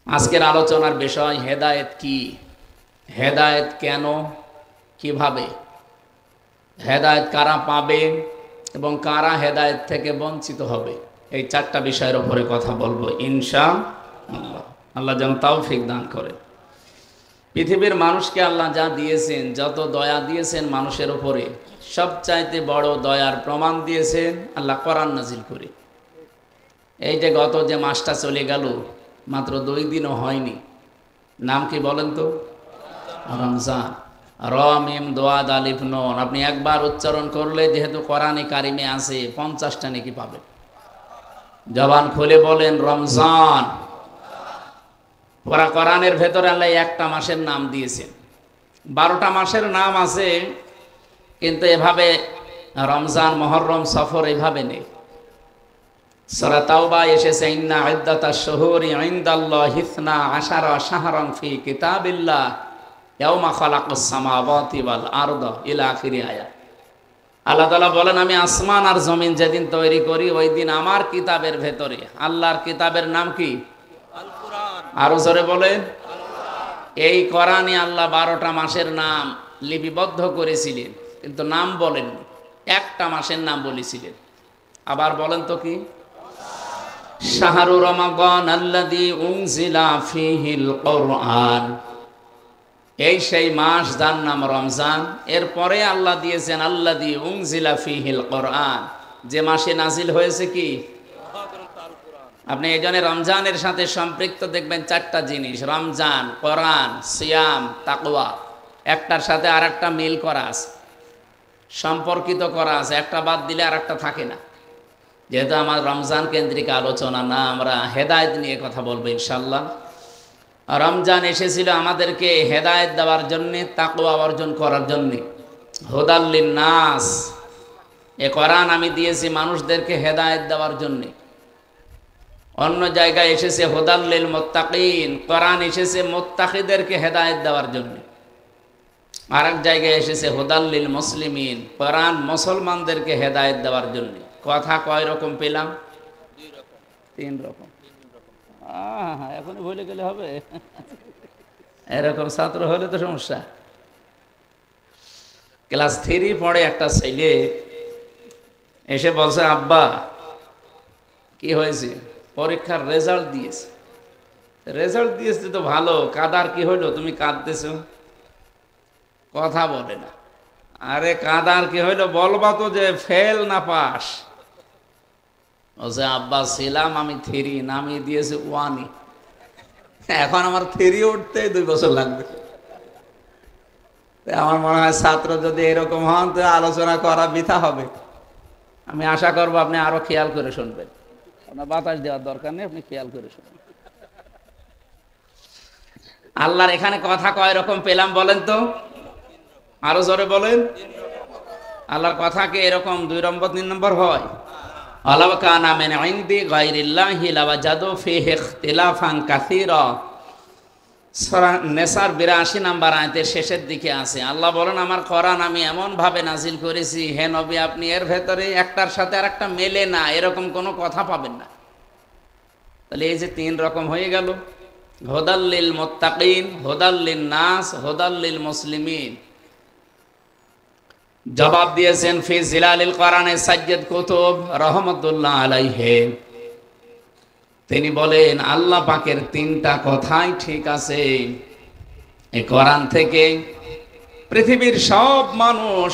আজকের আলোচনার বিষয় হেদায়েত কি, হেদায়েত কেন, কিভাবে হেদায়েত কারা পাবে এবং কারা হেদায়েত থেকে বঞ্চিত হবে। এই চারটা বিষয়ের উপরে কথা বলবো ইনশাআল্লাহ। আল্লাহ যেন তৌফিক দান করে। পৃথিবীর মানুষকে আল্লাহ যা দিয়েছেন, যত দয়া দিয়েছেন মানুষের উপরে, সবচাইতে বড় দয়ার প্রমাণ দিয়েছেন আল্লাহ কোরআন নাজিল করে। এই যে গত যে মাসটা চলে গেল, মাত্র 2 দিনও হয়নি, নাম কি বলেন তো? রমজান। র মিম দোয়াদ আলিফ নুন, আপনি একবার উচ্চারণ করলে যেহেতু কোরআনে কারিমে আছে 50টা নেকি পাবেন। জবান খুলে বলেন রমজান। পুরা কোরআনের ভেতরে আল্লাহ একটা মাসের নাম দিয়েছেন। 12টা মাসের নাম আছে, কিন্তু এভাবে রমজান, মুহররম, সফর এভাবে নেই। সূরা তাওবা এসেছে ইন্না ইদ্দাতাশ শুহুরি ইনদাল্লাহি 12 শাহরান ফি কিতাবিল্লাহ ইয়াওমা খালাকাস সামাওয়াতি ওয়াল আরদা ইলা আখিরি আয়াত। আল্লাহ তাআলা বলেন, আমি আসমান আর জমিন যেদিন তৈরি করি ওই দিন আমার কিতাবের ভেতরে, আল্লাহর কিতাবের নাম কি? আল কোরআন। আরো জোরে বলেন। এই কোরআনে আল্লাহ 12টা মাসের নাম লিপিবদ্ধ করেছিলেন, কিন্তু নাম বলেন, একটা মাসের নাম বলেছিলেন। আবার বলেন তো কি? শাহরু রমাদান আল্লাযী উনজিলা ফীহিল কুরআন। এই সেই মাস যার নাম রমজান। এরপরে আল্লাহ দিয়েছেন আল্লাযী উনজিলা ফীহিল কুরআন, যে মাসে নাজিল হয়েছে কি? আপনি এই জন্য রমজানের সাথে সম্পৃক্ত দেখবেন 4টা জিনিস: রমজান, কোরআন, সিয়াম, তাকওয়া। একটার সাথে আর একটা মিল করা আছে, সম্পর্কিত করা আছে, একটা বাদ দিলে আর একটা থাকে না। যেহেতু আমার রমজান কেন্দ্রিক আলোচনা না, আমরা হেদায়েত নিয়ে কথা বলবো ইনশাল্লাহ। রমজান এসেছিল আমাদেরকে হেদায়েত দেওয়ার জন্যে, তাকওয়া অর্জন করার জন্যে। হুদাল লিন্নাস, এ কোরআন আমি দিয়েছি মানুষদেরকে হেদায়েত দেওয়ার জন্যে। অন্য জায়গায় এসেছে হুদাল লিল মুত্তাকিন, কোরআন এসেছে মুত্তাকিদেরকে হেদায়েত দেওয়ার জন্যে। আর এক জায়গায় এসেছে হুদাল লিল মুসলিমিন, কোরআন মুসলমানদেরকে হেদায়েত দেওয়ার জন্যে। কথা কয় রকম পেলাম? 3 রকম। এখন ভুলে গেলে হবে? এরকম ছাত্র হলে তো সমস্যা। ক্লাস 3 পড়ে একটা ছেলে এসে বলছে, আব্বা কি হয়েছে? পরীক্ষার রেজাল্ট দিয়েছে। রেজাল্ট দিয়েছে তো ভালো, কাদার কি হইলো? তুমি কাঁদতেছো, কথা বলে না। আরে কাদার কি হইলো বলবা তো, যে ফেল না পাস? বলছে, আব্বা ছিলাম আমি 3, নামিয়ে দিয়েছে 1। এখন আমার 3 উঠতে 2 বছর লাগবে। আমার মনে হয় ছাত্র যদি এরকম হন তো আলোচনা করা বৃথা হবে। আমি আশা করবো আপনি আরো খেয়াল করে শুনবেন। আপনার বাতাস দেওয়ার দরকার নেই, আপনি খেয়াল করে শুনবেন। আল্লাহর এখানে কথা কয় রকম পেলাম বলেন তো? আরো জোরে বলেন। আল্লাহর কথা কি এরকম 2 নম্বর 3 নম্বর হয়? আলাউ কানা মিন ইনদি গায়রিল্লাহি লাওয়াজাদু ফীহি ইখতিলাফান কাসীরা। সূরা নিসার 82 নম্বর আয়াতের শেষের দিকে আছে। আল্লাহ বলেন, আমার কোরআন আমি এমন ভাবে নাজিল করেছি, হে নবী আপনি এর ভেতরে একটার সাথে আরেকটা মেলে না, এরকম কোনো কথা পাবেন না। তাহলে এই যে 3 রকম হয়ে গেল, হুদাল লিল মুত্তাকিন, হুদাল লিন নাস, হুদাল লিল মুসলিমিন। জবাব দিয়েছেন ফি জিলালিল কোরআনে সাইয়্যিদ কুতুব রাহমাতুল্লাহ আলাইহি। তিনি বলেন আল্লাহ পাকের 3টা কথাই ঠিক আছে। এই কোরআন থেকে পৃথিবীর সব মানুষ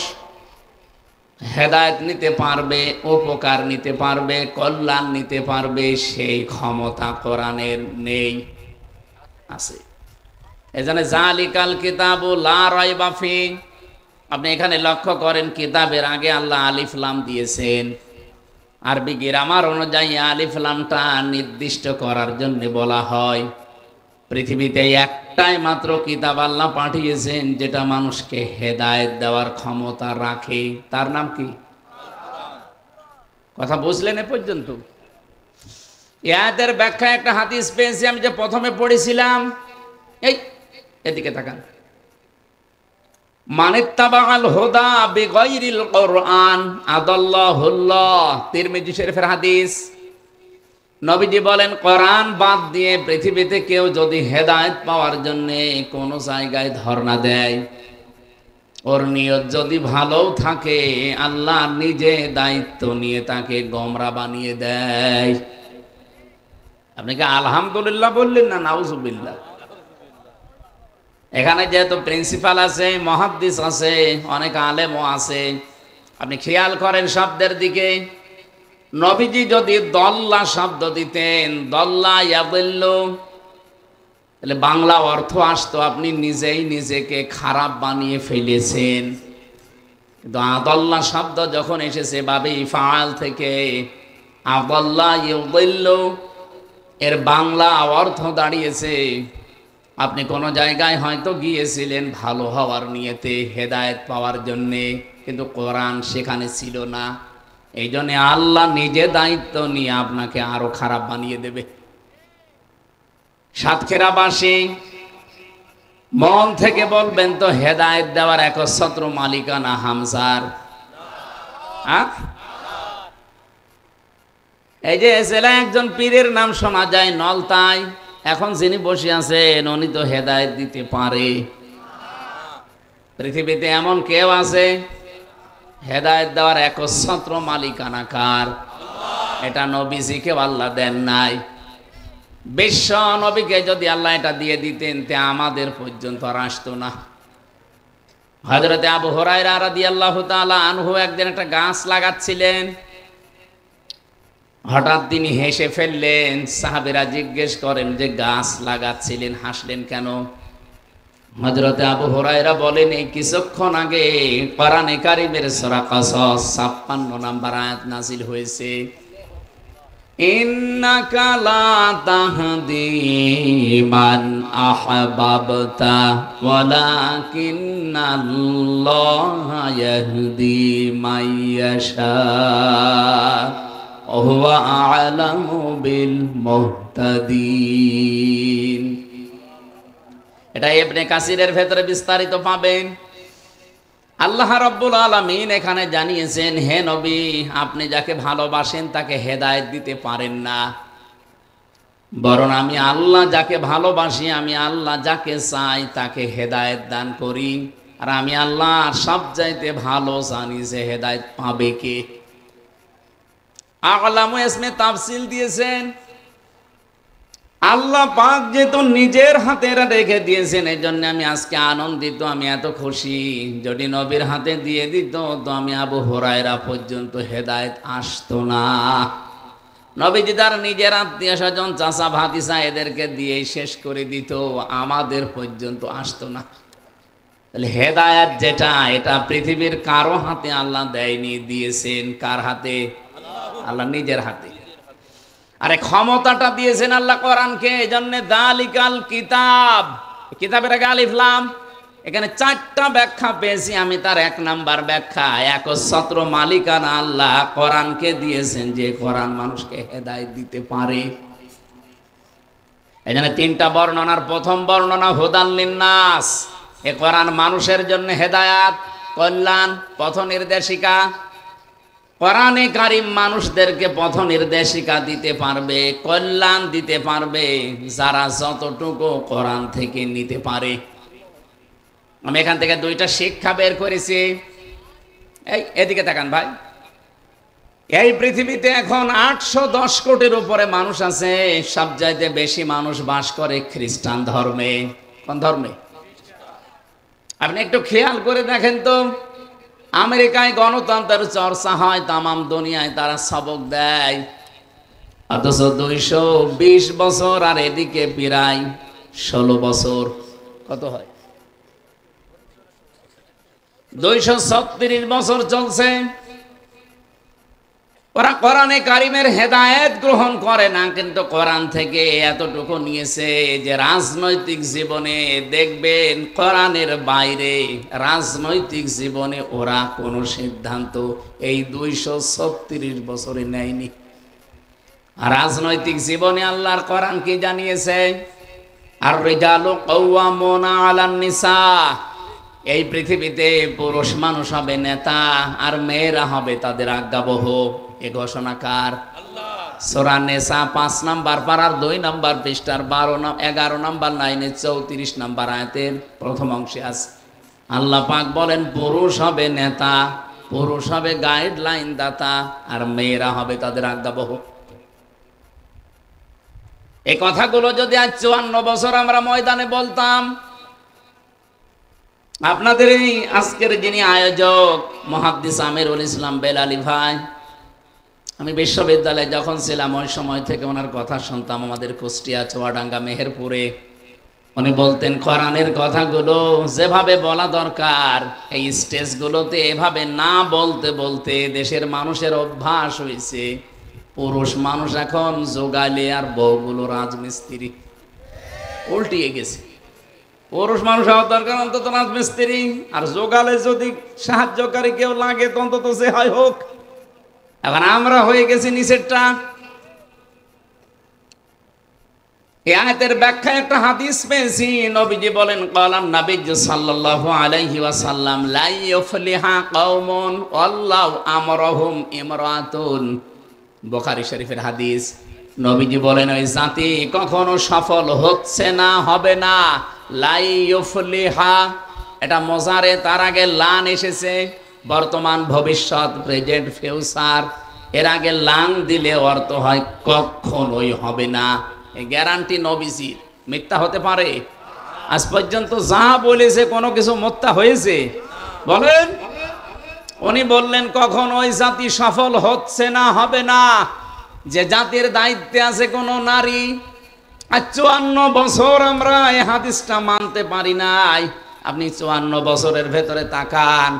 হেদায়েত নিতে পারবে, উপকার নিতে পারবে, কল্যাণ নিতে পারবে, সেই ক্ষমতা কোরআনের নেই, আছে। এজন্য জালিকাল কিতাবু লা রাইবা ফি। আপনি এখানে লক্ষ্য করেন, কিতাবের আগে আল্লাহ আলিফ লাম দিয়েছেন। আরবি গ্রামার অনুযায়ী আলিফ লামটা নির্দিষ্ট করার জন্য বলা হয়। পৃথিবীতে একটাই মাত্র কিতাব আল্লাহ পাঠিয়েছেন যেটা মানুষকে হেদায়েত দেওয়ার ক্ষমতা রাখে, তার নাম কি? কথা বুঝলেন এ পর্যন্ত? এর ব্যাখ্যা একটা হাদিস পেয়েছি আমি, যে প্রথমে পড়েছিলাম। এই এদিকে তাকান। মানিত্তাবাল হুদা বিগাইরিল কুরআন আদাল্লাহুল্লাহ, তিরমিজি শরীফের হাদিস। নবীজি বলেন কোরআন বাদ দিয়ে পৃথিবীতে কেউ যদি হেদায়েত পাওয়ার জন্য কোনো জায়গায় ধর্ণা দেয়, ওর নিয়ত যদি ভালো থাকে আল্লাহ নিজে দায়িত্ব নিয়ে তাকে গোমরা বানিয়ে দেয়। আপনি কি আলহামদুলিল্লাহ বললেন না নাউজুবিল্লাহ? এখানে যেহেতু প্রিন্সিপাল আছে, মুহাদ্দিস আছে, অনেক আলেমও আছে, আপনি খেয়াল করেন শব্দের দিকে। নবীজি যদি দল্লা শব্দ দিতেন, দল্লা ইয়াদিল্লু, তাহলে বাংলা অর্থ আসতো আপনি নিজেই নিজেকে খারাপ বানিয়ে ফেলেছেন। কিন্তু আদল্লা শব্দ যখন এসেছে বাবে ইফআল থেকে, আদল্লা ইউদিল্লু, এর বাংলা অর্থ দাঁড়িয়েছে আপনি কোনো জায়গায় হয়তো গিয়েছিলেন ভালো হওয়ার নিয়তে, হেদায়েত পাওয়ার জন্যে, কিন্তু কোরআন সেখানে ছিল না। এই জন্যে আল্লাহ নিজে দায়িত্ব নিয়ে আপনাকে আরো খারাপ বানিয়ে দেবে। সাতক্ষীরাবাসী মন থেকে বলবেন তো হেদায়েত দেওয়ার একচ্ছত্র মালিকানা হামজার? এই যে জেলায় একজন পীরের নাম শোনা যায় নলতায়, এখন যিনি বসে আছেন উনি তো হেদায়েত দিতে পারে? পৃথিবীতে এমন কেউ আছে? হেদায়েত দেওয়ার একচ্ছত্র মালিকানা কার? এটা নবীজিকে আল্লাহ দেন নাই। বিশ্ব নবীকে যদি আল্লাহ এটা দিয়ে দিতেন তে আমাদের পর্যন্ত আর আসতো না। হযরতে আবু হুরায়রা রাদিয়াল্লাহু তাআলা আনহু একদিন একটা গাছ লাগাচ্ছিলেন, হঠাৎ তিনি হেসে ফেললেন। সাহাবীরা জিজ্ঞেস করেন যে গাছ লাগাচ্ছিলেন, হাসলেন কেন? হযরতে আবু হুরায়রা বলেন এই কিছুক্ষণ আগে কোরআনে কারীমের সূরা কাসাস 56 নম্বর আয়াত নাযিল হয়েছে, ইন্নাকা লা তাহদি মান আহবাবতা ওয়ালাকিন্নাল্লাহা ইয়াহদি মাইয়াশা ওয়া হুয়া আ'লামু বিল মুহতাদিন। এটা ইবনে কাসিরের ভেতরে বিস্তারিত পাবেন। আল্লাহ রাব্বুল আলামিন এখানে জানিয়েছেন, হে নবী আপনি যাকে ভালোবাসেন তাকে হেদায়েত দিতে পারেন না, বরং আমি আল্লাহ যাকে ভালোবাসি, আমি আল্লাহ যাকে চাই তাকে হেদায়েত দান করি। আর আমি আল্লাহ সবচাইতে ভালো জানি যে হেদায়েত পাবে কে। আ'লামু ইসমে তাফসিল দিয়েছেন। আল্লাহ পাক যেহেতু নিজের হাতে রেখে দিয়েছেন, এই জন্য আমি আজকে আনন্দিত, আমি এত খুশি। যদি নবীর হাতে দিয়ে দিত তো আমি আবু হুরায়রা পর্যন্ত হেদায়েত আসতো না। নবীজি তার নিজের আত্মীয় স্বজন চাচা ভাতিসা এদেরকে দিয়ে শেষ করে দিত, আমাদের পর্যন্ত আসতো না। তাহলে হেদায়েত যেটা, এটা পৃথিবীর কারো হাতে আল্লাহ দেয়নি, দিয়েছেন কার হাতে? আল্লাহ নিজের হাতে। আরে ক্ষমতাটা দিয়েছেন আল্লাহ কোরআনকে, এজন্য দালিকাল কিতাব, কিতাবের আগে আলিফ লাম, এখানে 4টা ব্যাখ্যা পেয়েছি আমি। তার 1 নাম্বার ব্যাখ্যা, একচ্ছত্র মালিকানা আল্লাহ কোরআনকে দিয়েছেন, যে কোরআন মানুষকে হেদায়েত দিতে পারে। এজন্য 3টা বর্ণনার প্রথম বর্ণনা হুদাল লিন্নাস, এই কোরআন মানুষের জন্য হেদায়েত, কল্যাণ, পথ নির্দেশিকা। কোরআনে কারীম মানুষদেরকে পথ নির্দেশিকা দিতে পারবে, কল্যাণ দিতে পারবে যারা যতটুকু কোরআন থেকে নিতে পারে। আমি এখান থেকে 2টা শিক্ষা বের করেছি। এই এদিকে তাকান ভাই, এই পৃথিবীতে এখন 810 কোটির উপরে মানুষ আছে, সবচাইতে বেশি মানুষ বাস করে খ্রিস্টান ধর্মে। কোন ধর্মে? আপনি একটু খেয়াল করে দেখেন তো, আমেরিকায় গণতন্ত্রের চর্চা হয়, তামাম দুনিয়ায় তারা সবক দেয়, অথচ 220 বছর আর এদিকে প্রায় 16 বছর, কত হয়? 236 বছর চলছে। ওরা কোরআনে কারিমের হেদায়েত গ্রহণ করে না, কিন্তু কোরআন থেকে এতটুকু নিয়েছে যে রাজনৈতিক জীবনে দেখবেন কোরআনের বাইরে রাজনৈতিক জীবনে ওরা কোনো সিদ্ধান্ত এই 236 বছরে নেয়নি। রাজনৈতিক জীবনে আল্লাহর কোরআন কি জানিয়েছে? আর রিজালু কাওয়ামুনা আলান নিসা, এই পৃথিবীতে পুরুষ মানুষ হবে নেতা আর মেয়েরা হবে তাদের আজ্ঞাবহ। এ ঘোষণা কার? আল্লাহ। সূরা নেসা 5 নাম্বার পারার 2 নাম্বার পৃষ্ঠার 11 নাম্বার লাইনে 34 নাম্বার আয়াতের প্রথম অংশে আছে। আল্লাহ পাক বলেন পুরুষ হবে নেতা, পুরুষ হবে গাইডলাইন দাতা, আর মেয়েরা হবে তাদের আজ্ঞাবহ। এই কথাগুলো যদি আজ 54 বছর আমরা ময়দানে বলতাম, আপনাদের এই আজকের যিনি আয়োজক মুহাদ্দিস আমিরুল ইসলাম বেলালী ভাই, আমি বিশ্ববিদ্যালয়ে যখন ছিলাম ওই সময় থেকে ওনার কথা শুনতাম। আমাদের কুষ্টিয়া, চুয়াডাঙ্গা, মেহেরপুরে উনি বলতেন কোরআনের কথাগুলো যেভাবে বলা দরকার এই স্টেজগুলোতে এভাবে না বলতে বলতে দেশের মানুষের অভ্যাস হয়েছে পুরুষ মানুষ এখন জোগালে আর বউগুলো রাজমিস্ত্রি, উল্টিয়ে গেছে। পুরুষ মানুষ হওয়ার দরকার অন্তত রাজমিস্ত্রি, আর জোগালে যদি সাহায্যকারী কেউ লাগে তো অন্তত সে হয় হোক। এখন আমরা হয়ে গেছি নিচেরটা। এই আয়াতের ব্যাখ্যায় একটা হাদিস পেয়েছি, নবীজি বলেন ক্বালান নবীজি সাল্লাল্লাহু আলাইহি ওয়াসাল্লাম লা ইউফলিহা কওমুন আল্লাহু আমরাহুম ইমরাতুন। বুখারী শরীফের হাদিস। নবীজি বলেন ওই জাতি কখনো সফল হচ্ছে না, হবে না। লা ইউফলিহা, এটা মুজারে, তার আগে লান এসেছে, বর্তমান ভবিষ্যৎ প্রেজেন্ট ফিউচার, এর আগে লান দিলে অর্থ হয় কখনোই হবে না। এই গ্যারান্টি নবীজির, মিথ্যা হতে পারে? আজ পর্যন্ত যা বলেছে কোনো কিছু মিথ্যা হয়েছে? বলেন। উনি বললেন কখন ওই জাতি সফল হচ্ছে না, হবে না, যে জাতির দায়িত্বে আছে কোনো নারী। আর 54 বছর আমরা এই হাদিসটা মানতে পারি নাই। আপনি 54 বছরের ভেতরে তাকান,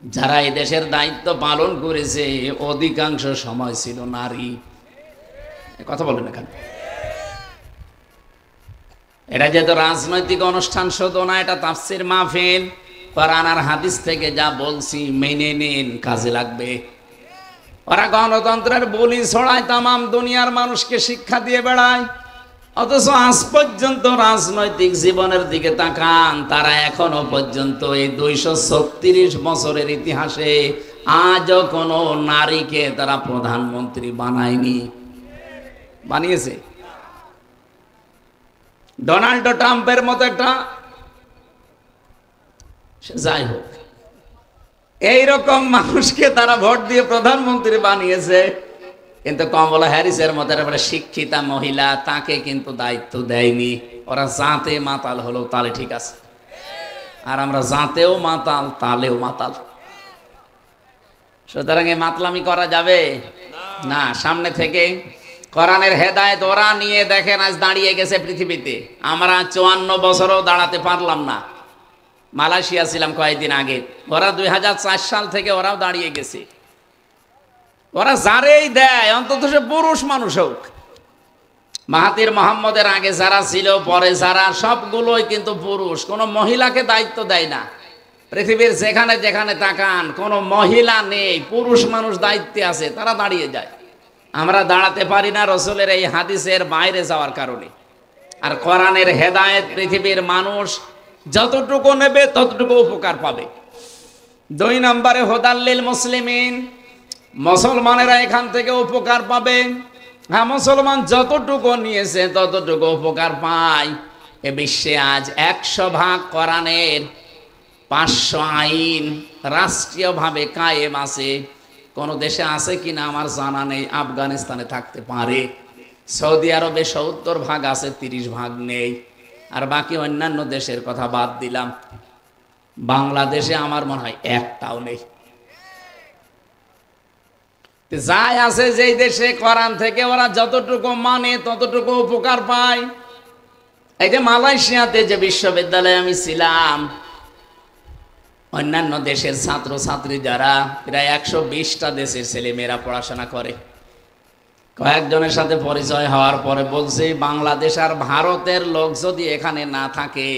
যারা এই দেশের দায়িত্ব পালন করেছে অধিকাংশ সময় ছিল নারী। কথা বলেন এখানে। এটা যেহেতু রাজনৈতিক অনুষ্ঠান শুধু না, এটা তাফসীর মাহফিল। কোরআন আর হাদিস থেকে যা বলছি মেনে নিন, কাজে লাগবে। ওরা গণতন্ত্রের বলি ছড়ায়, তামাম দুনিয়ার মানুষকে শিক্ষা দিয়ে বেড়ায়, অথচ আজ পর্যন্ত রাজনৈতিক জীবনের দিকে তাকান, তারা এখনো পর্যন্ত এই 236 বছরের ইতিহাসে আজও কোনো নারীকে তারা প্রধানমন্ত্রী বানায়নি। বানিয়েছে ডোনাল্ড ট্রাম্পের মতো একটা, যাই হোক, এইরকম মানুষকে তারা ভোট দিয়ে প্রধানমন্ত্রী বানিয়েছে, কিন্তু কমলা হ্যারিসের মতো একটা শিক্ষিতা মহিলা, তাকে কিন্তু দায়িত্ব দেয়নি। ওরা জাতে মাতাল হলো, তালে ঠিক আছে, আর আমরা জাতেও মাতাল, তালেও মাতাল। সুতরাং এই মাতলামি করা যাবে না। সামনে থেকে কোরআনের হেদায়েত ওরা নিয়ে দেখেন আজ দাঁড়িয়ে গেছে পৃথিবীতে। আমরা 54 বছরও দাঁড়াতে পারলাম না। মালয়েশিয়া ছিলাম কয়েকদিন আগে, ওরা 2004 সাল থেকে ওরাও দাঁড়িয়ে গেছে। ওরা যারেই দেয় অন্তত সে পুরুষ মানুষ হোক। মাহাতির মোহাম্মদের আগে যারা ছিল, পরে যারা, সবগুলোই কিন্তু পুরুষ, কোনো মহিলাকে দায়িত্ব দেয় না। পৃথিবীর যেখানে যেখানে তাকান কোনো মহিলা নেই, পুরুষ মানুষ দায়িত্বে আছে, তারা দাঁড়িয়ে যায়। আমরা দাঁড়াতে পারি না রসুলের এই হাদিসের বাইরে যাওয়ার কারণে। আর কোরআনের হেদায়েত পৃথিবীর মানুষ যতটুকু নেবে ততটুকু উপকার পাবে। 2 নম্বরে হুদাল্লিল মুসলিমিন, মুসলমানেরা এখান থেকে উপকার পাবে। হ্যাঁ, মুসলমান যতটুকু নিয়েছে ততটুকু উপকার পায়। এ বিশ্বে আজ 100 ভাগ কোরআনের 500 আইন রাষ্ট্রীয়ভাবে কায়েম আছে। কোন দেশে আছে কিনা আমার জানা নেই। আফগানিস্তানে থাকতে পারে, সৌদি আরবে 70 ভাগ আছে, 30 ভাগ নেই। আর বাকি অন্যান্য দেশের কথা বাদ দিলাম, বাংলাদেশে আমার মনে হয় একটাও নেই। যাই আছে যেই দেশে কোরআন থেকে ওরা যতটুকু মানে ততটুকু উপকার পায়। এই যে মালয়েশিয়াতে যে বিশ্ববিদ্যালয়ে আমি ছিলাম, অন্যান্য দেশের ছাত্র ছাত্রী যারা, প্রায় 120টা দেশের ছেলে মেয়েরা পড়াশোনা করে। কয়েকজনের সাথে পরিচয় হওয়ার পরে বলছে বাংলাদেশ আর ভারতের লোক যদি এখানে না থাকে,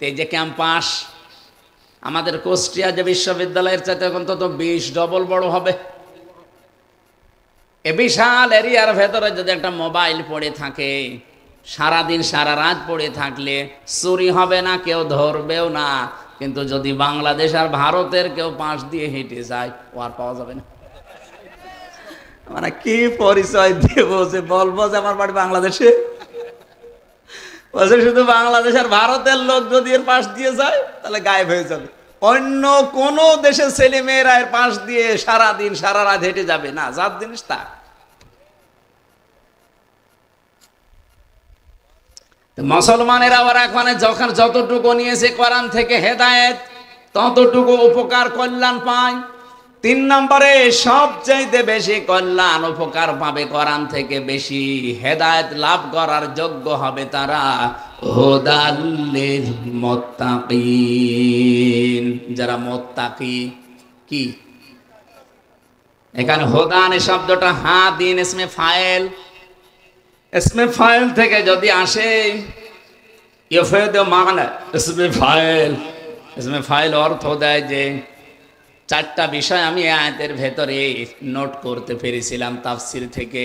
এই যে ক্যাম্পাস আমাদের কুষ্টিয়া যে বিশ্ববিদ্যালয়ের চাইতে অন্তত 20 ডবল বড় হবে। এ বিশাল এরিয়ার ভেতরে যদি একটা মোবাইল পড়ে থাকে, সারাদিন সারা রাত পড়ে থাকলে চুরি হবে না, কেউ ধরবেও না। কিন্তু যদি বাংলাদেশ আর ভারতের কেউ পাশ দিয়ে হেঁটে যায়, ও আর পাওয়া যাবে না। মানে কি পরিচয় দেব, যে বলবো যে আমার বাড়ি বাংলাদেশে? বলছে শুধু বাংলাদেশ আর ভারতের লোক যদি এর পাশ দিয়ে যায় তাহলে গায়েব হয়ে যাবে। অন্য কোন দেশের ছেলে মেয়েরা এর পাশ দিয়ে সারাদিন সারা রাত হেঁটে যাবে না, যার জিনিস তা। মুসলমানেরা ওরা এখন যখন যতটুকু নিয়েছে কোরআন থেকে হেদায়েত, ততটুকু উপকার কল্যাণ পায়। 3 নম্বরে সবচাইতে বেশি কল্যাণ উপকার পাবে কোরআন থেকে বেশি হেদায়েত লাভ করার যোগ্য হবে তারা, হুদাল লিল মুত্তাকিন, যারা মুত্তাকি। কি এখানে হুদান শব্দটা হাদিন ইসমে ফাইল, ইসমে ফাইল থেকে যদি আসে ইউফিদ মানা ইসমে ফাইল, ইসমে ফাইল অর্থ দেয় যে 4টা বিষয় আমি আয়াতের ভেতরে নোট করতে পেরেছিলাম তাফসির থেকে।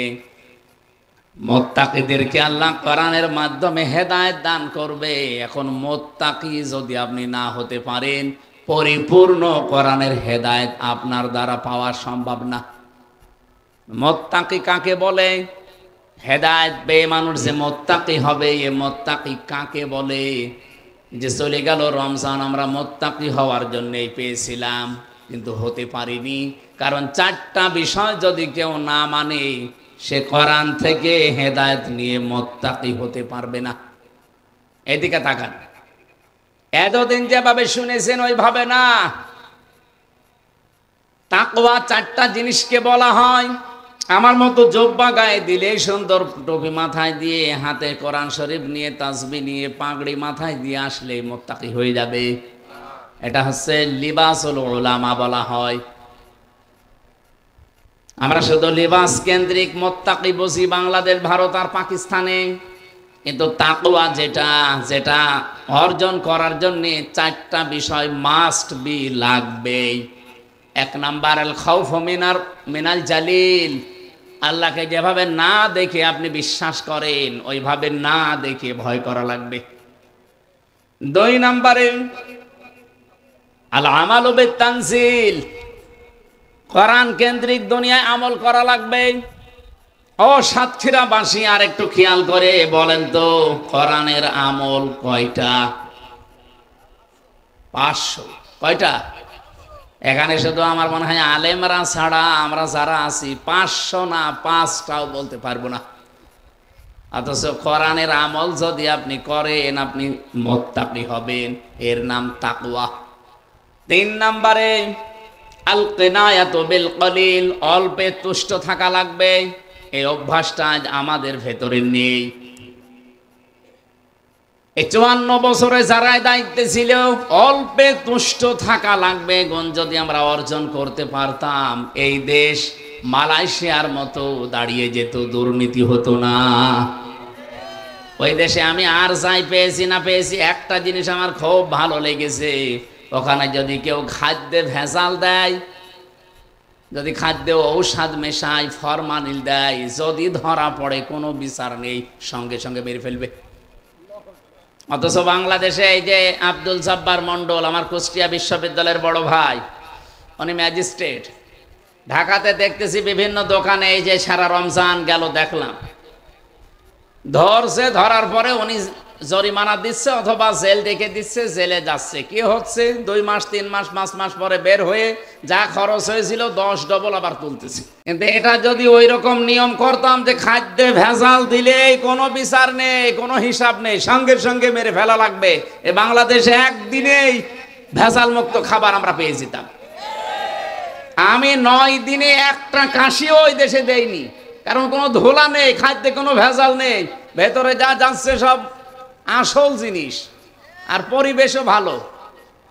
মুত্তাকিদেরকে আল্লাহ কোরআনের মাধ্যমে হেদায়েত দান করবে। এখন মুত্তাকি যদি আপনি না হতে পারেন, পরিপূর্ণ কোরআনের হেদায়েত আপনার দ্বারা পাওয়া সম্ভব না। মুত্তাকি কাকে বলে? হেদায়েত পেয়ে মানুষ যে মুত্তাকি হবে, এ মুত্তাকি কাকে বলে? যে চলে গেল রমজান আমরা মুত্তাকি হওয়ার জন্যই পেয়েছিলাম, কিন্তু হতে পারিনি, কারণ 4টা বিষয় যদি কেউ না মানে সে কোরআন থেকে হেদায়েত নিয়ে মুত্তাকি হতে পারবে না। এদিকে তাকান, এতদিন যেভাবে শুনেছেন ওইভাবে না। তাকওয়া 4টা জিনিসকে বলা হয়। আমার মতো জব্বা গায়ে দিলে, সুন্দর টুপি মাথায় দিয়ে, হাতে কোরআন শরীফ নিয়ে, তাসবিহ নিয়ে, পাগড়ি মাথায় দিয়ে আসলে মুত্তাকি হয়ে যাবে। এটা হচ্ছে লিবাসুল উলামা বলা হয়। আমরা শুধু লিবাস কেন্দ্রিক মুত্তাকি বুঝি বাংলাদেশ, ভারত আর পাকিস্তানে, কিন্তু তাকওয়া যেটা যেটা অর্জন করার জন্য 4টা বিষয় মাস্ট বি লাগবে। 1 নাম্বার আল খাউফ মিনাল জালিল, আল্লাহকে যেভাবে না দেখে আপনি বিশ্বাস করেন ওইভাবে না দেখে ভয় করা লাগবে। 2 নম্বরে আল আমালু বিত-তানজিল, কোরআন কেন্দ্রিক দুনিয়ায় আমল করা লাগবে। ও সাতক্ষীরাবাসী আর একটু খেয়াল করে বলেন তো, কোরআনের আমল কয়টা? 500। কয়টা? এখানে শুধু আমার মনে হয় আলেমরা ছাড়া আমরা যারা আছি 500 না 5টাও বলতে পারবো না। অথচ কোরআনের আমল যদি আপনি করেন আপনি মুত্তাকি হবেন, এর নাম তাকওয়া। 3 নম্বরে আল কিনায়াতু বিল কলিল, অল্পে তুষ্ট থাকা লাগবে। এই অভ্যাসটা আজ আমাদের ভেতরে নেই। এই 54 বছরে যারা দায়িত্বে ছিল অল্পে তুষ্ট থাকা লাগবে গুণ যদি আমরা অর্জন করতে পারতাম, এই দেশ মালয়েশিয়ার মতো দাঁড়িয়ে যেত, দুর্নীতি হতো না। ওই দেশে আমি আর যাই পেয়েছি না পেয়েছি, একটা জিনিস আমার খুব ভালো লেগেছে, ওখানে যদি কেউ খাদ্যে ভেজাল দেয়, যদি খাদ্যে ঔষধ মেশায়, ফরমালিন দেয়, যদি ধরা পড়ে কোনো বিচার নেই, সঙ্গে সঙ্গে মেরে ফেলবে। অথচ বাংলাদেশে এই যে আব্দুল জব্বার মন্ডল, আমার কুষ্টিয়া বিশ্ববিদ্যালয়ের বড় ভাই, উনি ম্যাজিস্ট্রেট। ঢাকাতে দেখতেছি বিভিন্ন দোকানে, এই যে সারা রমজান গেল দেখলাম, ধরছে, ধরার পরে উনি জরিমানা দিচ্ছে অথবা জেল ডেকে দিচ্ছে, জেলে যাচ্ছে। কি হচ্ছে? 2 মাস 3 মাস 5 মাস পরে বের হয়ে যা খরচ হয়েছিল 10 ডবল আবার তুলতেছে। কিন্তু এটা যদি ওই রকম নিয়ম করতাম যে খাদ্যে ভেজাল দিলে কোনো বিচার নেই, কোনো হিসাব নেই, সঙ্গে সঙ্গে মেরে ফেলা লাগবে, এ বাংলাদেশে একদিনেই ভেজাল মুক্ত খাবার আমরা পেয়ে যেতাম। আমি 9 দিনে একটা কাশিও ওই দেশে দেইনি, কারণ কোনো ধোলা নেই, খাদ্যে কোনো ভেজাল নেই, ভেতরে যা যাচ্ছে সব আসল জিনিস, আর পরিবেশও ভালো।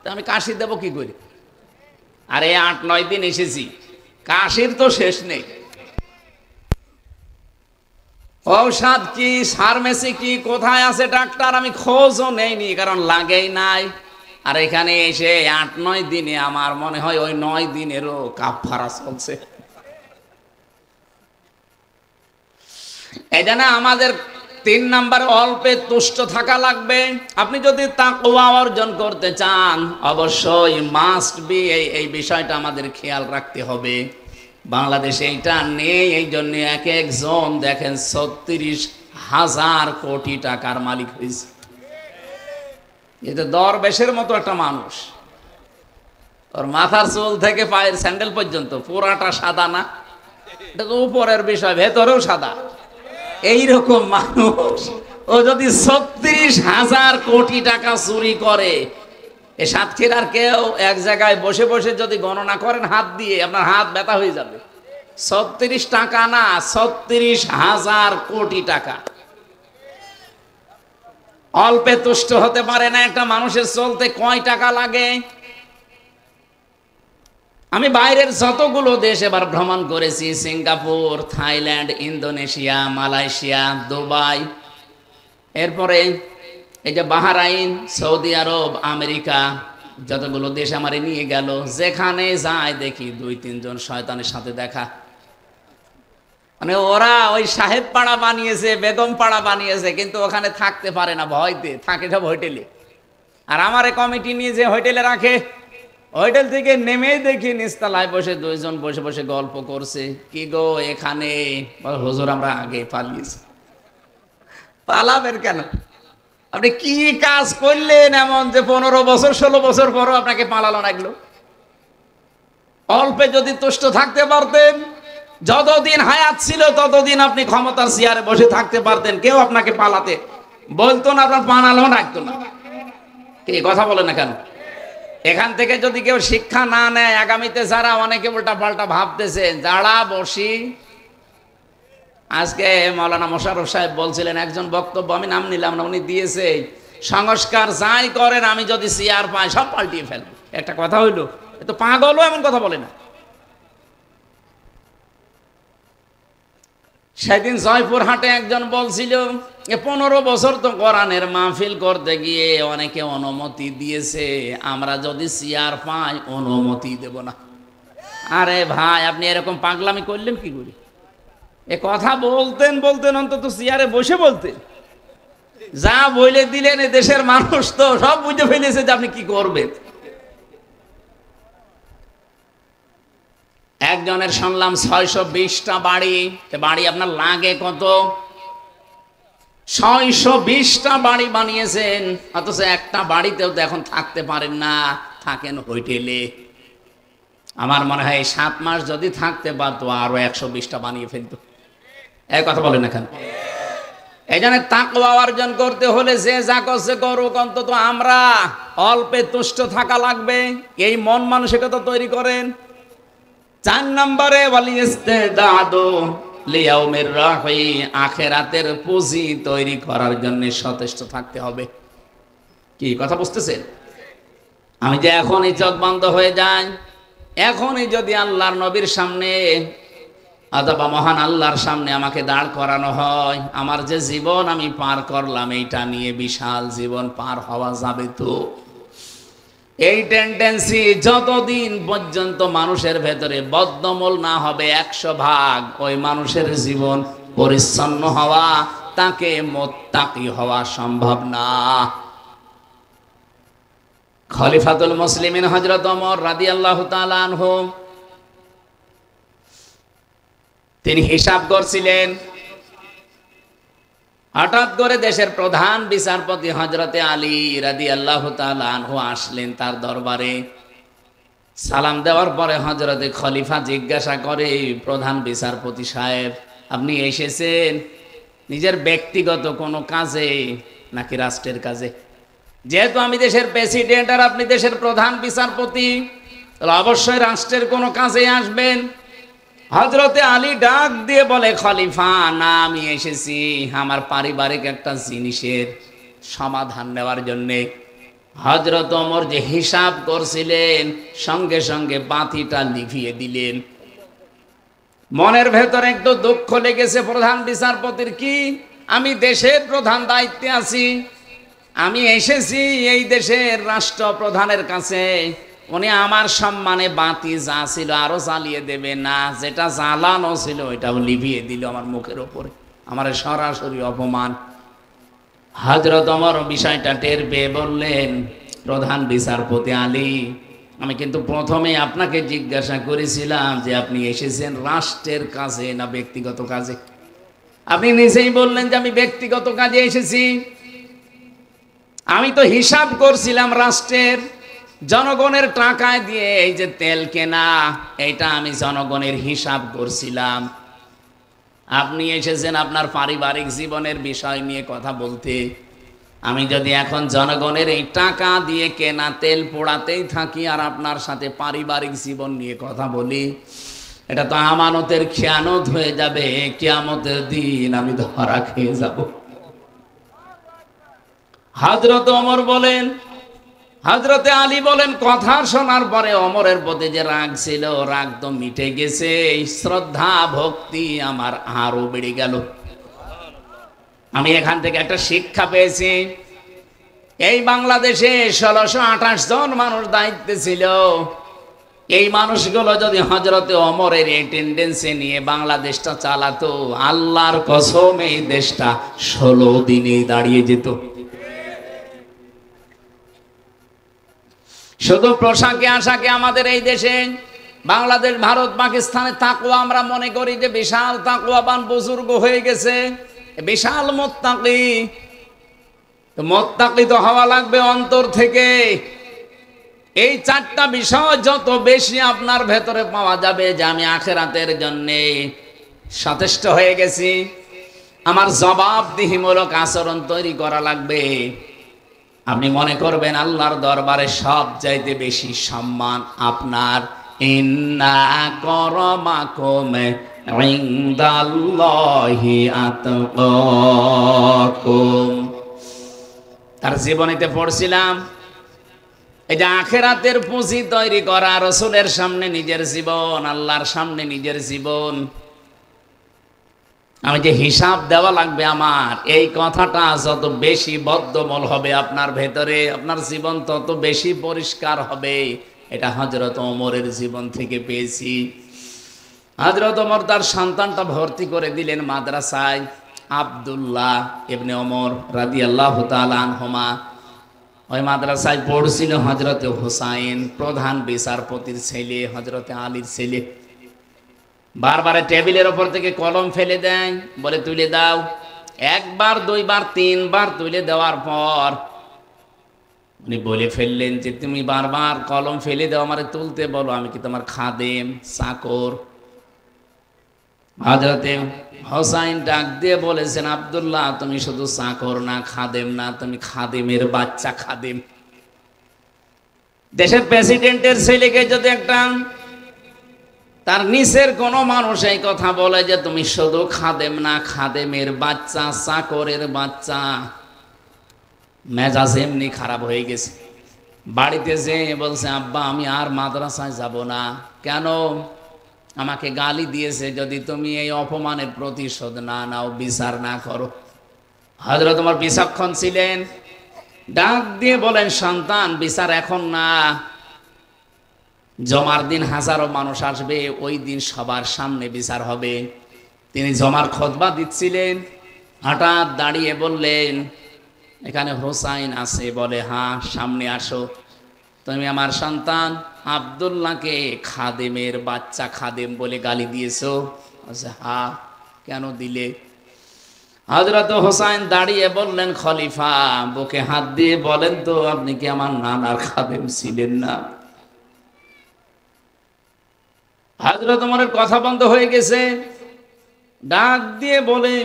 তো আমি কাশি দেব কি করে? আরে 8-9 দিন এসেছি, কাশির তো শেষ নেই। ঔষধ কি, ফার্মেসি কি, কোথায় আছে ডাক্তার, আমি খোঁজও নেইনি, কারণ লাগেই নাই। আর এখানে এসে 8-9 দিনে আমার মনে হয় ওই 9 দিনেরও কাফারা চলছে। এই জন্য আমাদের 3 নাম্বার অল্পে তুষ্ট থাকা লাগবে। আপনি যদি তাকওয়া অর্জন করতে চান অবশ্যই মাস্ট বি এই বিষয়টা আমাদের খেয়াল রাখতে হবে। বাংলাদেশে এটা নেই, এই জন্য এক একজন দেখেন ৩৬,০০০ কোটি টাকার মালিক হয়েছে। এটা দরবেশের মতো একটা মানুষ, ওর মাথার চুল থেকে পায়ের স্যান্ডেল পর্যন্ত পুরাটা সাদা না, এটা তো উপরের বিষয়, ভেতরেও সাদা। এইরকম মানুষ ও যদি ৩৬,০০০ কোটি টাকা চুরি করে, এ সাতক্ষীরার কেউ এক জায়গায় বসে বসে যদি গণনা করেন হাত দিয়ে, আপনার হাত ব্যথা হয়ে যাবে। ৩৬ টাকা না, ৩৬,০০০ কোটি টাকা। অল্পে তুষ্ট হতে পারে না একটা মানুষের চলতে, কয় টাকা লাগে? আমি বাইরের যতগুলো দেশ এবার ভ্রমণ করেছি, Singapore, Thailand, Indonesia, Malaysia, Dubai, এরপরে এই যে বাহরাইন, সৌদি আরব, আমেরিকা, যতগুলো দেশ আমারে নিয়ে গেল, যেখানে যায় দেখি ২-৩ জন শয়তানের সাথে দেখা। মানে ওরা ওই সাহেব পাড়া বানিয়েছে, বেগম পাড়া বানিয়েছে, কিন্তু ওখানে থাকতে পারে না, ভয়তে থাকে সব হোটেলে। আর আমারে কমিটি নিয়ে যে হোটেলে রাখে, হোটেল থেকে নেমেই দেখি নিচতলায় বসে ২ জন বসে বসে গল্প করছে। কি গো এখানে? হুজুর আমরা আগে পালিয়েছি। পালাবেন কেন? আপনি কি কাজ করলেন এমন যে ১৫ বছর ১৬ বছর পরও আপনাকে পালানো লাগলো? অল্পে যদি তুষ্ট থাকতে পারতেন, যতদিন হায়াত ছিল ততদিন আপনি ক্ষমতার চেয়ারে বসে থাকতে পারতেন, কেউ আপনাকে পালাতে বলতো না, আপনার পালানো রাখতো না। কি কথা বলে না কেন? এখান থেকে যদি কেউ শিক্ষা না নেয়, আগামীতে যারা অনেকে উল্টা পাল্টা ভাবতেছে, যারা বসি, আজকে মৌলানা মোশাররফ সাহেব বলছিলেন, একজন বক্তব্য আমি নাম নিলাম না, উনি দিয়েছে, সংস্কার যাই করেন আমি যদি চেয়ার পাই সব পাল্টিয়ে ফেলবো। একটা কথা হইলো, এ তো পাগলও এমন কথা বলে না। সেদিন জয়পুরহাটে একজন বলছিল, ১৫ বছর তো কোরআনের মাহফিল করতে গিয়ে অনেকে অনুমতি দিয়েছে, আমরা যদি চেয়ার পাই অনুমতি দেব না। আরে ভাই, আপনি এরকম পাগলামি করলেন কি করে? এ কথা বলতেন অন্তত চেয়ারে বসে বলতেন। যা বলে দিলেন, এ দেশের মানুষ তো সব বুঝে ফেলেছে যে আপনি কি করবেন। একজনের শুনলাম ৬২০টা বাড়ি। বাড়ি আপনার লাগে কত? ৬২০টা বাড়ি বানিয়েছেন, অথচ একটা বাড়িতেও তো এখন থাকতে পারেন না, থাকেন হোটেলে। আমার মনে হয় ৭ মাস যদি থাকতে পারতো আরো ১২০টা বানিয়ে ফেলতো। এই কথা বলেন এখানে। এই জন্য তাকওয়া অর্জন করতে হলে যে যা করছে করুক, অন্তত আমরা অল্পে তুষ্ট থাকা লাগবে, এই মন মানসিকতা তৈরি করেন। ৪ নম্বরে আখিরাতের পুঁজি তৈরি করার জন্য সচেষ্ট থাকতে হবে। কি কথা বুঝতেছেন? আমি যে এখনই চোখ বন্ধ হয়ে যাই, এখনই যদি আল্লাহর নবীর সামনে অথবা মহান আল্লাহর সামনে আমাকে দাঁড় করানো হয়, আমার যে জীবন আমি পার করলাম এইটা নিয়ে বিশাল জীবন পার হওয়া যাবে তো? এই টেন্ডেন্সি যতদিন পর্যন্ত মানুষের ভেতরে বদ্ধমূল না হবে ১০০%, ওই মানুষের জীবন পরিচ্ছন্ন হওয়া, তাকে মুত্তাকি হওয়া সম্ভব না। খলিফাতুল মুসলিমিন হযরত ওমর রাদিয়াল্লাহু তাআলা আনহু, তিনি হিসাব করছিলেন। হঠাৎ করে দেশের প্রধান বিচারপতি হযরতে আলী রাদিয়াল্লাহু তাআলা আনহু আসলেন তার দরবারে। সালাম দেওয়ার পরে হযরতে খলিফা জিজ্ঞাসা করে, প্রধান বিচারপতি সাহেব, আপনি এসেছেন নিজের ব্যক্তিগত কোনো কাজে নাকি রাষ্ট্রের কাজে? যেহেতু আমি দেশের প্রেসিডেন্ট আর আপনি দেশের প্রধান বিচারপতি, তাহলে অবশ্যই রাষ্ট্রের কোনো কাজে আসবেন। হযরতে আলী ডাক দিয়ে বলে, খলিফা না, আমি এসেছি আমার পারিবারিক একটা জিনিসের সমাধান নেওয়ার জন্যে। হযরত ওমর যে হিসাব করছিলেন, সঙ্গে সঙ্গে বাতিটা লিভিয়ে দিলেন। মনের ভেতরে একটু দুঃখ লেগেছে প্রধান বিচারপতির। কি, আমি দেশের প্রধান দায়িত্বে আছি, আমি এসেছি এই দেশের রাষ্ট্রপ্রধানের কাছে, উনি আমার সম্মানে বাতি যা ছিল আরো জ্বালিয়ে দেবে না, যেটা জ্বালানো ছিল ওইটাও লিভিয়ে দিল আমার মুখের ওপরে, আমার সরাসরি অপমান। হযরত ওমর বিষয়টা টের পেয়ে বললেন, প্রধান বিচারপতি আলী, আমি কিন্তু প্রথমে আপনাকে জিজ্ঞাসা করেছিলাম যে আপনি এসেছেন রাষ্ট্রের কাজে না ব্যক্তিগত কাজে। আপনি নিজেই বললেন যে আমি ব্যক্তিগত কাজে এসেছি। আমি তো হিসাব করছিলাম রাষ্ট্রের, জনগণের টাকায় দিয়ে এই যে তেল কেনা, এটা আমি জনগণের হিসাব করছিলাম। আপনি এসেছেন আপনার পারিবারিক জীবনের বিষয় নিয়ে কথা বলতে। আমি যদি এখন জনগণের এই টাকা দিয়ে কেনা তেল পোড়াতেই থাকি আর আপনার সাথে পারিবারিক জীবন নিয়ে কথা বলি, এটা তো আমানতের খেয়ানত হয়ে যাবে। কিয়ামতের দিন আমি ধরা খেয়ে যাব। হযরত ওমর বলেন, হযরতে আলী বলেন, কথা শোনার পরে ওমরের প্রতি যে রাগ ছিল, রাগ তো মিটে গেছে, শ্রদ্ধা ভক্তি আমার আরো বেড়ে গেল। আমি এখান থেকে একটা শিক্ষা পেয়েছি। এই বাংলাদেশে 1628 জন মানুষ দায়িত্বে ছিল। এই মানুষগুলো যদি হযরতে ওমরের এই টেন্ডেন্সি নিয়ে বাংলাদেশটা চালাতো, আল্লাহর কসম এই দেশটা 16 দিনে দাঁড়িয়ে যেত। শুধু পোশাকে আশাকে আমাদের এই দেশে বাংলাদেশ, ভারত, পাকিস্তানে তাকওয়া আমরা মনে করি যে বিশাল তাকওয়াবান বুজুর্গ হয়ে গেছে, বিশাল মুত্তাকি। মুত্তাকি তো হওয়া লাগবে অন্তর থেকে। এই চারটা বিষয় যত বেশি আপনার ভেতরে পাওয়া যাবে যে আমি আখিরাতের জন্য সচেষ্ট হয়ে গেছি, আমার জবাবদিহিমূলক আচরণ তৈরি করা লাগবে, আপনি মনে করবেন আল্লাহর দরবারে সব চাইতে বেশি সম্মান আপনার। ইন্না আকরামাকুম ইনদাল্লাহি আতকাকুম। তার জীবনীতে পড়ছিলাম এই যে আখিরাতের পুঁজি তৈরি করা, রাসূলের সামনে নিজের জীবন, আল্লাহর সামনে নিজের জীবন, আমি যে হিসাব দেওয়া লাগবে আমার, এই কথাটা যত বেশি বদ্ধমূল হবে আপনার ভেতরে, আপনার জীবন তত বেশি পরিষ্কার হবে। এটা হযরত ওমরের জীবন থেকে পেয়েছি। হযরত ওমর তার সন্তানটা ভর্তি করে দিলেন মাদ্রাসায়। আব্দুল্লাহ ইবনে ওমর রাদিয়াল্লাহু তাআলা আনহুমা। ওই মাদ্রাসায় পড়ছিল হযরতে হুসাইন, প্রধান বিচারপতির ছেলে, হযরতে আলীর ছেলে। বারবার টেবিলের ওপর থেকে কলম ফেলে দেয়, বলে তুলে দাও। একবার, দুইবার, তিনবার তুলে দেওয়ার পর উনি বলে ফেললেন যে তুমি বারবার কলম ফেলে দাও, আমারে তুলতে বলো, আমি কি তোমার খাদেম, চাকর? হযরতে হুসাইন ডাক দিয়ে বলেছেন, আব্দুল্লাহ তুমি শুধু চাকর না, খাদেম না, তুমি খাদেমের বাচ্চা, খাদেম। দেশের প্রেসিডেন্টের ছেলেকে যদি একটা তার নিচের কোন মানুষ এই কথা বলে যে তুমি শুধু খাদেম না, খাদেমের বাচ্চা, চাকরের বাচ্চা, মেজাজ এমনি খারাপ হয়ে গেছে। বাড়িতে যে বলছে, আব্বা আমি আর মাদ্রাসায় যাব না। কেন? আমাকে গালি দিয়েছে, যদি তুমি এই অপমানের প্রতিশোধ না নাও, বিচার না করো। হযরত ওমর বিচক্ষণ ছিলেন, ডাক দিয়ে বলেন, সন্তান বিচার এখন না, জমার দিন হাজারো মানুষ আসবে, ওই দিন সবার সামনে বিচার হবে। তিনি জমার খুতবা দিচ্ছিলেন, হঠাৎ দাঁড়িয়ে বললেন, এখানে হুসাইন আছে? বলে হ্যাঁ। সামনে আসো। তুমি আমার সন্তান আব্দুল্লাহকে খাদেমের বাচ্চা, খাদেম বলে গালি দিয়েছো? হ্যাঁ। কেন দিলে? হযরত হুসাইন দাঁড়িয়ে বললেন, খলিফা বুকে হাত দিয়ে বলেন তো, আপনি কি আমার নানার খাদেম ছিলেন না? হযরত ওমরের কথা বন্ধ হয়ে গেছে। ডাক দিয়ে বলে,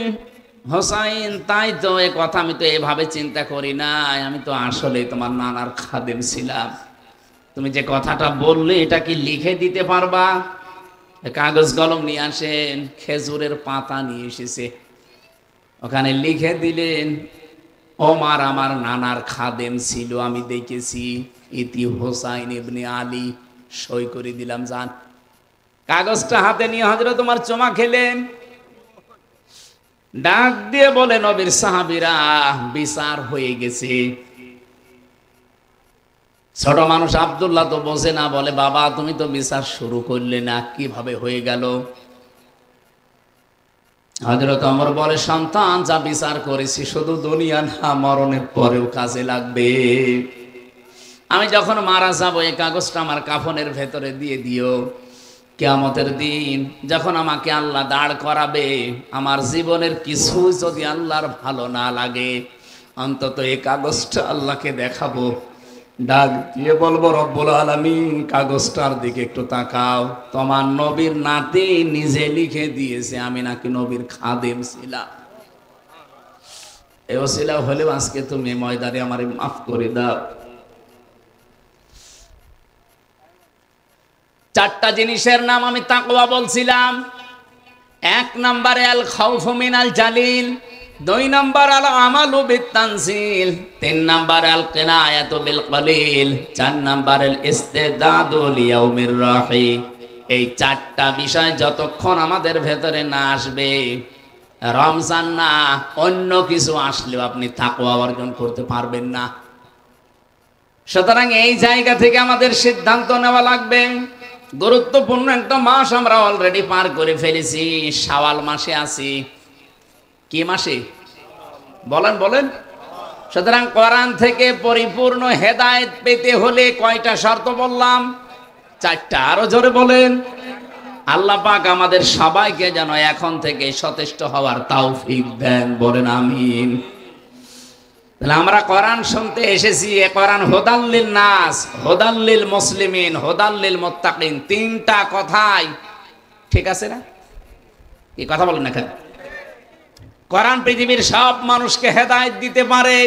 হুসাইন তাই তো, এ কথা আমি তো এভাবে চিন্তা করি নাই, আমি তো আসলে তোমার নানার খাদেম ছিলাম। তুমি যে কথাটা বললে এটা কি লিখে দিতে পারবা? কাগজ কলম নিয়ে আসেন। খেজুরের পাতা নিয়ে এসেছে, ওখানে লিখে দিলেন, ওমর আমার নানার খাদেম ছিল, আমি দেখেছি, ইতি হুসাইন ইবনে আলী। সই করে দিলাম, যান। কাগজটা হাতে নিয়ে হযরত ওমর চুমা খেলেন। ডাক দিয়ে বলে, নবীর সাহাবীরা, বিচার হয়ে গেছে। ছোট মানুষ আব্দুল্লাহ তো বোঝে না, বলে বাবা তুমি তো বিচার শুরু করলে না, কিভাবে হয়ে গেল? হযরত ওমর বলে, সন্তান যা বিচার করেছি শুধু দুনিয়া না, মরণের পরেও কাজে লাগবে। আমি যখন মারা যাবো এই কাগজটা আমার কাফনের ভেতরে দিয়ে দিও। কিয়ামতের দিন যখন আমাকে আল্লাহ দাঁড় করাবে, আমার জীবনের কিছু যদি আল্লাহর ভালো না লাগে, অন্তত এই কাগজটা আল্লাহকে দেখাবো, ডাক দিয়ে বলবো, রব্বুল আলামিন কাগজটার দিকে একটু তাকাও, তোমার নবীর নাতি নিজে লিখে দিয়েছে আমি নাকি নবীর খাদেম ছিলাম। এই ওসিলা হলেও আজকে তুমি ময়দানে আমারে মাফ করে দাও। চারটা জিনিসের নাম আমি তাকওয়া বলছিলাম। এক নম্বরে আল খাউফু মিনাল জালিল, দুই নম্বর আল আমালু বিত্তানজিল, তিন নম্বর আল কিনায়াতু বিল কলিল, চার নম্বর আল ইস্তিদাদু লিয়াউমির রাহি। এই চারটা বিষয় যতক্ষণ আমাদের ভেতরে না আসবে, রমজান না অন্য কিছু আসলেও আপনি তাকওয়া অর্জন করতে পারবেন না। সুতরাং এই জায়গা থেকে আমাদের সিদ্ধান্ত নেওয়া লাগবে। গুরুত্বপূর্ণ একটা মাস আমরা অলরেডি পার করে ফেলেছি, শাওয়াল মাসে আছি। কি মাসে বলেন বলেন? সুতরাং কোরআন থেকে পরিপূর্ণ হেদায়েত পেতে হলে কয়টা শর্ত বললাম? চারটা। আরো জোরে বলেন। আল্লাহ পাক আমাদের সবাইকে যেন এখন থেকে সচেষ্ট হওয়ার তৌফিক দেন, বলেন আমিন। তাহলে আমরা কোরআন শুনতে এসেছি। এ কোরআন হুদাল্লিল নাস, হুদাল্লিল মুসলিমিন, হুদাল্লিল মুত্তাকিন, তিনটা কথাই ঠিক আছে না? কি কথা বলেন না কেন? কোরআন পৃথিবীর সব মানুষকে হেদায়েত দিতে পারে।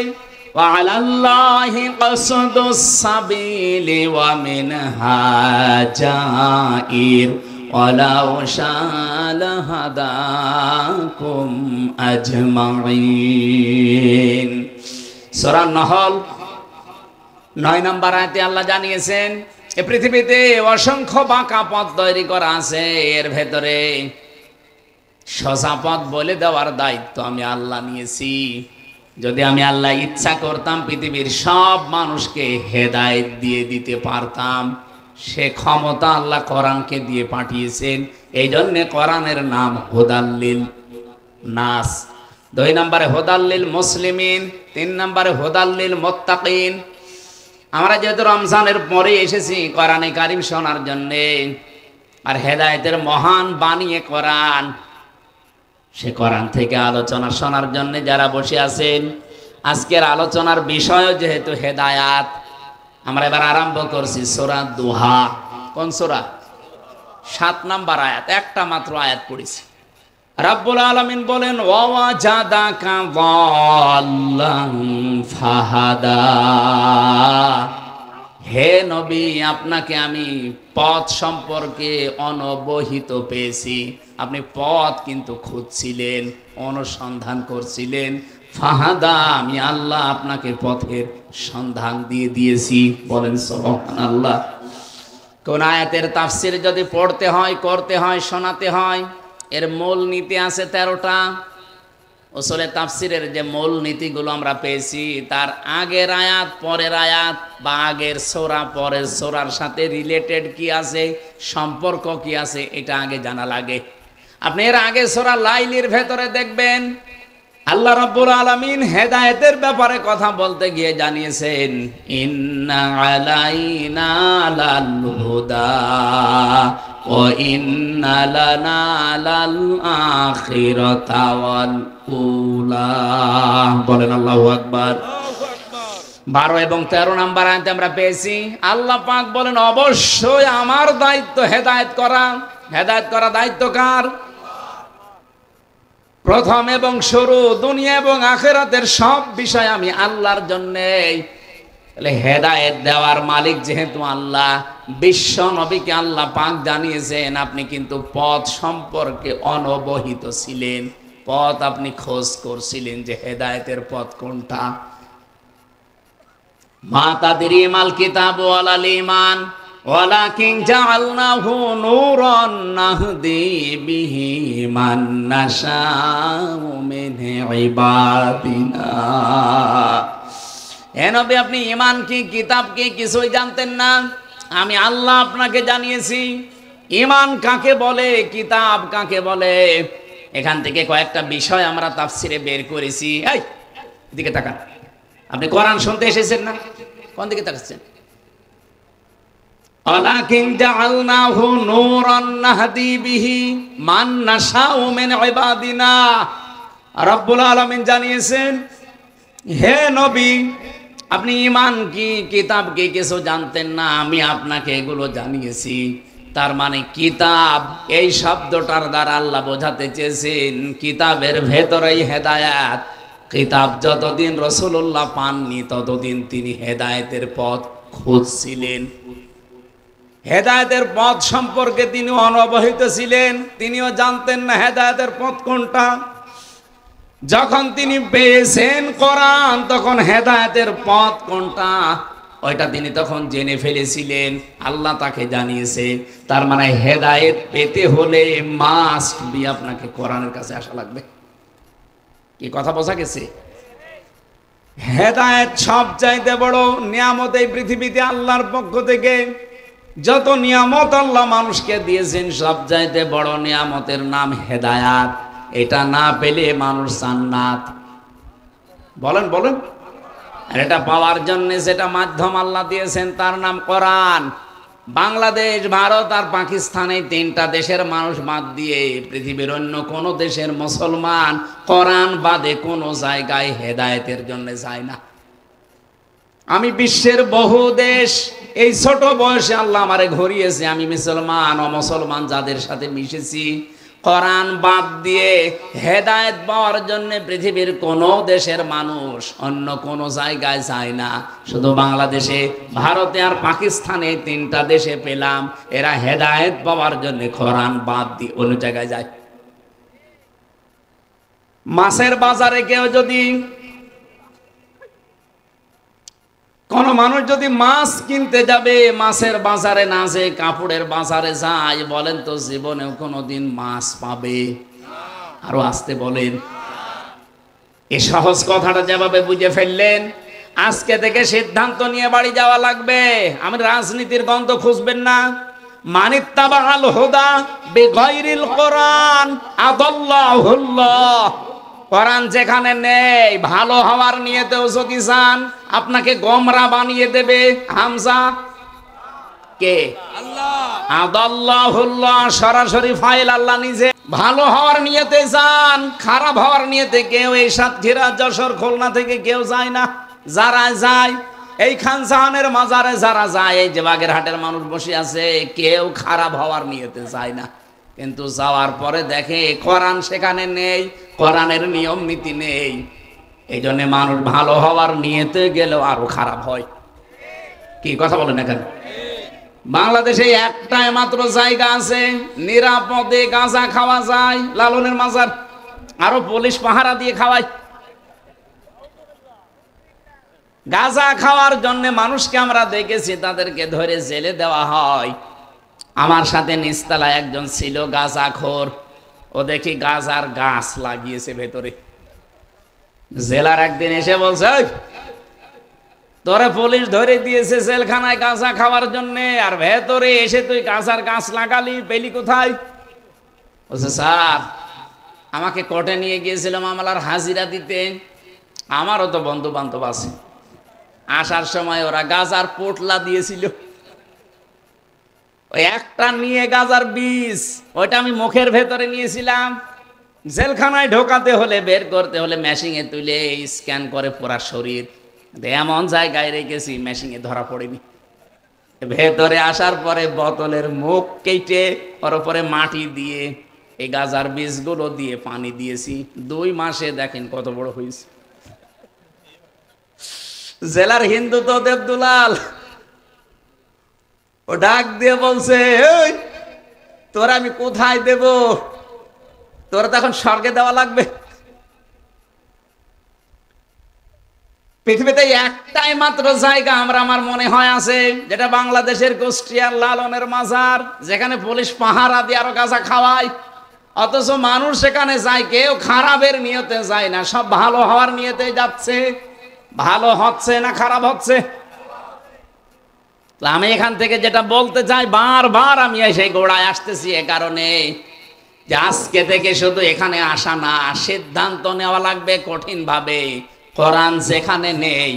ওয়া আলাল্লাহি কাসদুস সাবিলি ওয়া মিনহা জাইর ওয়ালাউ শাআ হাদাকুম আজমাইন। সূরা নহল 9 নম্বর আয়াতে আল্লাহ জানিয়েছেন, এই পৃথিবীতে অসংখ্য বাঁকা পথ তৈরি করা আছে, এর ভেতরে সোজা পথ বলে দেওয়ার দায়িত্ব আমি আল্লাহ নিয়েছি। যদি আমি আল্লাহ ইচ্ছা করতাম পৃথিবীর সব মানুষকে হেদায়েত দিয়ে দিতে পারতাম। সে ক্ষমতা আল্লাহ কোরআনকে দিয়ে পাঠিয়েছেন। এই জন্য কোরআনের নাম হুদাল্লিল নাস। 2 নম্বরে হুদাল্লিল মুসলিমিন, 3 নম্বরে হুদাল্লিল মুত্তাকিন। আমরা যেহেতু রমজানের পরে এসেছি কোরআনে কারিম শোনার জন্য, আর হেদায়েতের মহান বাণী কোরআন, সে কোরআন থেকে আলোচনা শোনার জন্য যারা বসে আছেন, আজকের আলোচনার বিষয় যেহেতু হেদায়াত, আমরা এবার আরম্ভ করছি সূরা দুহা। কোন সূরা? 7 নম্বর আয়াত, একটা মাত্র আয়াত পড়েছি। রব্বুল আলামিন বলেন, ওয়াজাদাকা যাল্লান ফাহাদা। হে নবী, আপনাকে আমি পথ সম্পর্কে অনবহিত পেয়েছি। আপনি পথ কিন্তু খুঁজছিলেন, অনুসন্ধান করছিলেন। ফাহাদা, আমি আল্লাহ আপনাকে পথের সন্ধান দিয়ে দিয়েছি। বলেন সুবহানাল্লাহ। কোন আয়াতের তাফসীর যদি পড়তে হয়, করতে হয়, শোনাতে হয়, এর মূল নীতি আছে 13টা। উসুলে তাফসীরের যে মূল নীতিগুলো আমরা পেয়েছি, তার আগের আয়াত, পরের আয়াত, বা আগের সূরা পরের সূরার সাথে রিলেটেড কি আছে, সম্পর্ক কি আছে, এটা আগে জানা লাগে। আপনি এর আগে সূরা লাইলের ভেতরে দেখবেন আল্লাহ রাব্বুল আলামিন হেদায়েতের ব্যাপারে কথা বলতে গিয়ে জানিয়েছেন, ইন্না আলাইনা লাল হুদা ওয়া ইন্না লানা লাল আখিরাতা ওয়াল উলা। বলেন আল্লাহু আকবার। 12 এবং 13 নম্বর আয়াতে আমরা পেয়েছি আল্লাহ পাক বলেন, অবশ্যই আমার দায়িত্ব হেদায়েত করা। হেদায়েত করা দায়িত্ব কার? প্রথম এবং শুরু, দুনিয়া এবং আখিরাতের সব বিষয় আমি আল্লাহর জন্যে। তাহলে হেদায়েত দেওয়ার মালিক যেহেতু আল্লাহ, বিশ্ব নবীকে আল্লাহ পাক জানিয়েছেন আপনি কিন্তু পথ সম্পর্কে অনবহিত ছিলেন, পথ আপনি খোঁজ করছিলেন যে হেদায়েতের পথ কোনটা। মা তাদরি মাল কিতাবু ওয়ালাল ঈমান ওয়ালাকিন জাআলনাহু নূরান নাহদি বিহি মান নাশাউ মিন ইবাদিনা। হে নবী, আপনি ঈমান কি, কিতাব কি কিছুই জানতেন না। আমি আল্লাহ আপনাকে জানিয়েছি ঈমান কাকে বলে, কিতাব কাকে বলে। এখান থেকে কয়েকটা বিষয় আমরা তাফসিরে বের করেছি। এই দিকে তাকান, আপনি কোরআন শুনতে এসেছেন না? কোন দিকে তাকাচ্ছেন? ওয়ালাকিন জাআলনাহু নূরান নাহদি বিহি মান নাশাউ মিন ইবাদিনা। রব্বুল আলামিন জানিয়েছেন, হে নবী, আপনি ঈমান কি, কিতাব কি কিছু জানতেন না, আমি আপনাকে এগুলো জানিয়েছি। তার মানে কিতাব এই শব্দটার দ্বারা আল্লাহ বোঝাতে চেয়েছেন কিতাবের ভেতরেই হেদায়াত। কিতাব যতদিন রাসূলুল্লাহ পাননি ততদিন তিনি হেদায়েতের পথ খুঁজছিলেন। হেদায়েতের পথ সম্পর্কে তিনি অনবহিত ছিলেন, তিনিও জানতেন না হেদায়েতের পথ কোনটা। যখন তিনি পেয়েছেন কোরআন, তখন হেদায়েতের পথ কোনটা ওইটা তিনি তখন জেনে ফেলেছিলেন, আল্লাহ তাকে জানিয়েছে। তার মানে হেদায়েত পেতে হলে মাস্ট বি আপনাকে কোরআনের কাছে আসা লাগবে। কি কথা বোঝা গেছে? হেদায়েত সবচাইতে বড় নিয়ামত এই পৃথিবীতে আল্লাহর পক্ষ থেকে। যত নিয়ামত আল্লাহ মানুষকে দিয়েছেন, সবচাইতে বড় নিয়ামতের নাম হেদায়াত। এটা না পেলে মানুষ জান্নাত। বলেন বলেন। আর এটা পাওয়ার জন্য যেটা মাধ্যম আল্লাহ দিয়েছেন তার নাম কোরআন। বাংলাদেশ, ভারত আর পাকিস্তান, এই তিনটা দেশের মানুষ বাদ দিয়ে পৃথিবীর অন্য কোন দেশের মুসলমান কোরআন বাদে কোনো জায়গায় হেদায়েতের জন্য যায় না। আমি বিশ্বের বহু দেশ, এই ছোট বয়সে আল্লাহ আমারে ঘুরিয়েছে, আমি মুসলমান অমুসলমান যাদের সাথে মিশেছি, কোরআন বাদ দিয়ে হেদায়েত পাওয়ার জন্য পৃথিবীর কোন দেশের মানুষ অন্য কোন জায়গায় যায় না। শুধু বাংলাদেশে, ভারতে আর পাকিস্তানে, তিনটা দেশে পেলাম এরা হেদায়েত পাওয়ার জন্য কোরআন বাদ দিয়ে অন্য জায়গায় যায়। মাছের বাজারে কেউ যদি, কোন মানুষ যদি মাছ কিনতে যাবে, মাছের বাজারে না যে কাপড়ের বাজারে যায়, বলেন তো জীবনেও কোনোদিন মাছ পাবে? আরো আসতে বলেন। এই সহজ কথাটা যেভাবে বুঝে ফেললেন, আজকে থেকে সিদ্ধান্ত নিয়ে বাড়ি যাওয়া লাগবে। আমি রাজনীতির গন্ধ খুঁজবেন না। মানিত্তাবাল হুদা বিগাইরিল কোরআন আদাল্লাহুল্লাহ। কোরআন যেখানে নেই, ভালো হওয়ার নিয়তেও যদি চান, আপনাকে গোমরা বানিয়ে দেবে। হামজা কে? আল্লাহ। আদাল্লাহুল্লাহ সরাসরি ফাইল আল্লাহ নিজে। ভালো হওয়ার নিয়তে যান, খারাপ হওয়ার নিয়তে কেউ এই সাতক্ষীরা, যশোর, খুলনা থেকে কেউ যায় না। যারা যায়, এই খান জাহানের মাজারে যারা যায়, এই যে বাগেরহাটের মানুষ বসে আছে, কেউ খারাপ হওয়ার নিয়তে যায় না। কিন্তু যাওয়ার পরে দেখে কোরআন সেখানে নেই, কোরআনের নিয়ম নীতি নেই। এই জন্য মানুষ ভালো হওয়ার নিয়তে গেলেও আরো খারাপ হয়। কি কথা বলেন এখানে? বাংলাদেশে একটাই মাত্র জায়গা আছে নিরাপদে গাঁজা খাওয়া যায়, লালনের মাজার। আরো পুলিশ পাহারা দিয়ে খাওয়ায়। গাঁজা খাওয়ার জন্য মানুষকে আমরা দেখেছি, তাদেরকে ধরে জেলে দেওয়া হয়। আমার সাথে নিচতলায় একজন ছিল গাঁজাখোর, ও দেখি গাঁজার গাছ লাগিয়েছে ভেতরে। জেলার একদিন এসে বলছে, তোরে পুলিশ ধরে দিয়েছে জেলখানায় গাঁজা খাওয়ার জন্য, আর ভেতরে এসে তুই গাঁজার গাছ লাগালি, পেলি কোথায়? বলছে, স্যার আমাকে কোর্টে নিয়ে গিয়েছিল মামলার হাজিরা দিতে, আমারও তো বন্ধু বান্ধব আছে, আসার সময় ওরা গাঁজার পোটলা দিয়েছিল, ওই একটা নিয়ে গাঁজার বীজ, ওইটা আমি মুখের ভেতরে নিয়েছিলাম। জেলখানায় ঢোকাতে হলে, বের করতে হলে মেশিনে তুলে স্ক্যান করে পুরা শরীর, এমন জায়গায় রেখেছি মেশিনে ধরা পড়েনি। ভেতরে আসার পরে বোতলের মুখ কেটে ওর উপরে মাটি দিয়ে এই গাঁজার বীজগুলো দিয়ে পানি দিয়েছি। 2 মাসে দেখেন কত বড় হয়েছে। জেলার হিন্দু তো দেবদুলাল, ও ডাক দিয়ে বলছে, এই তোরা আমি কোথায় দেব? তোরা তো এখন স্বর্গে দেওয়া লাগবে। পৃথিবীতে একটাই মাত্র জায়গা আমার মনে হয় আছে, যেটা বাংলাদেশের কুষ্টিয়ার লালনের মাজার, যেখানে পুলিশ পাহারা দিয়ে আরো গাঁজা খাওয়ায়, অথচ মানুষ সেখানে যায়, কেউ খারাপের নিয়তে যায় না, সব ভালো হওয়ার নিয়তে যাচ্ছে। ভালো হচ্ছে না খারাপ হচ্ছে? আমি এখান থেকে যেটা বলতে চাই, বারবার আমি সেই গোড়ায় আসতেছি এ কারণে যে আজকে থেকে শুধু এখানে আসা না, সিদ্ধান্ত নেওয়া লাগবে কঠিন ভাবে। কোরআন যেখানে নেই,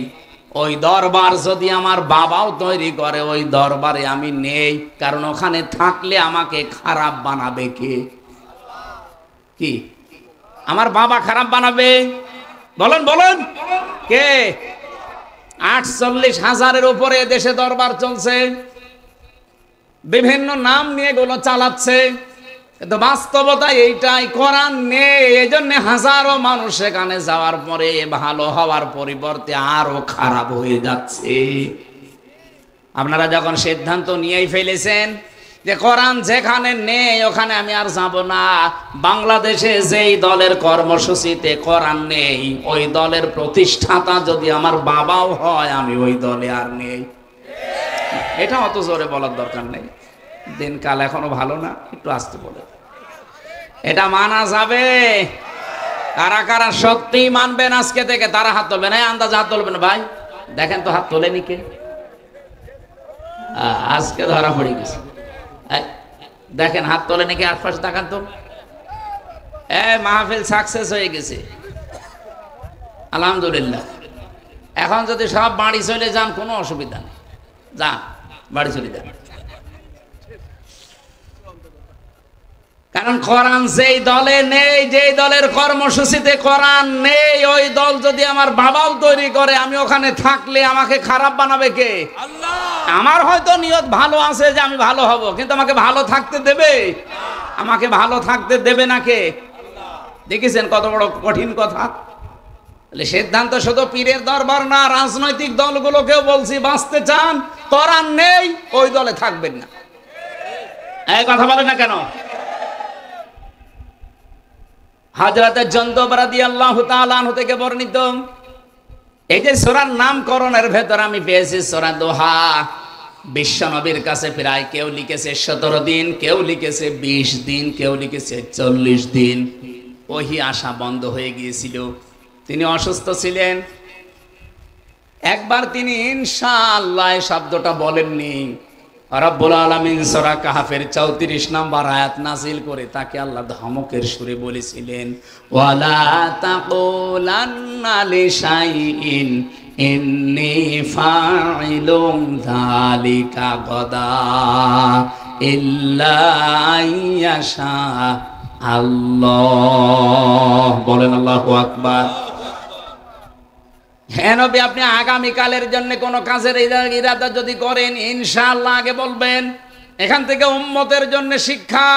ওই দরবার যদি আমার বাবাও তৈরি করে, ওই দরবারে আমি নেই, কারণ ওখানে থাকলে আমাকে খারাপ বানাবে কে? কি আমার বাবা খারাপ বানাবে? বলেন বলেন, কে? 48,000-এর উপরে দেশে দরবার চলছে, বিভিন্ন নাম নিয়ে এগুলো চালাচ্ছে, কিন্তু বাস্তবতা এইটাই, কোরআন নেই। এই জন্য হাজারো মানুষ সেখানে যাওয়ার পরে ভালো হওয়ার পরিবর্তে আরো খারাপ হয়ে যাচ্ছে। আপনারা যখন সিদ্ধান্ত নিয়েই ফেলেছেন যে কোরআন যেখানে নেই ওখানে আমি আর যাব না, বাংলাদেশে যেই দলের কর্মসূচিতে কোরআন নেই, ওই দলের প্রতিষ্ঠাতা যদি আমার বাবাও হয়, আমি ওই দলে আর নেই। এটা অত জোরে বলার দরকার নেই, দিনকাল এখনো ভালো না, একটু আস্তে বলে। এটা মানা যাবে? কারা কারা সত্যিই মানবেন আজকে থেকে? তারা হাত তুলবেন। আন্দাজ হাত তুলবেন ভাই, দেখেন তো হাত তোলেনি কে? আজকে ধরা পড়ে গেছে। দেখেন হাত তোলেনি কে? আশপাশে তাকান তো। মাহফিল সাকসেস হয়ে গেছে, আলহামদুলিল্লাহ। এখন যদি সব বাড়ি চলে যান কোনো অসুবিধা নেই, যান বাড়ি চলে যান। কারণ কোরআন যেই দলে নেই, যেই দলের কর্মসূচিতে কোরআন নেই, ওই দল যদি আমার বাবাও তৈরি করে, আমি ওখানে থাকলে আমাকে খারাপ বানাবে কে? আল্লাহ। আমার হয়তো নিয়ত ভালো আছে যে আমি ভালো হব, কিন্তু আমাকে ভালো থাকতে দেবে? আমাকে ভালো থাকতে দেবে না কে? দেখেছেন কত বড় কঠিন কথা। সিদ্ধান্ত শুধু পীরের দরবার না, রাজনৈতিক দলগুলোকেও বলছি, বাঁচতে চান কোরআন নেই, ওই দলে থাকবেন না। এই কথা বলে না কেন? হযরত জন্দব রাদিয়াল্লাহু তাআলা আনহু থেকে বর্ণিত, এই যে সূরার নামকরণের ভেতর আমি পেয়েছি সূরা দোহা। বিশ্ব নবীর কাছে প্রায় কেউ লিখেছে 17 দিন, কেউ লিখেছে 20 দিন, কেউ লিখেছে 40 দিন। ওহি আসা বন্ধ হয়ে গিয়েছিল, তিনি অসুস্থ ছিলেন। একবার তিনি ইনশাআল্লাহ শব্দটা বলেননি। রব্বুল আলামিন সূরা কাহফের 34 নম্বর আয়াত নাযিল করে তাকে আল্লাহ ধমকের সুরে বলেছিলেন, ওয়ালা তাকুলান্না লিশাইইন ইন্নী ফাইলুম যালিকা গাদা ইল্লা আইয়াশা আল্লাহ। বলেন আল্লাহু আকবার। হ্যাঁ নবী, আপনি আগামীকালের জন্য কোনো কাজের ইরাদা যদি করেন, ইনশাআল্লাহ আগে বলবেন। এখান থেকে উম্মতের জন্য শিক্ষা,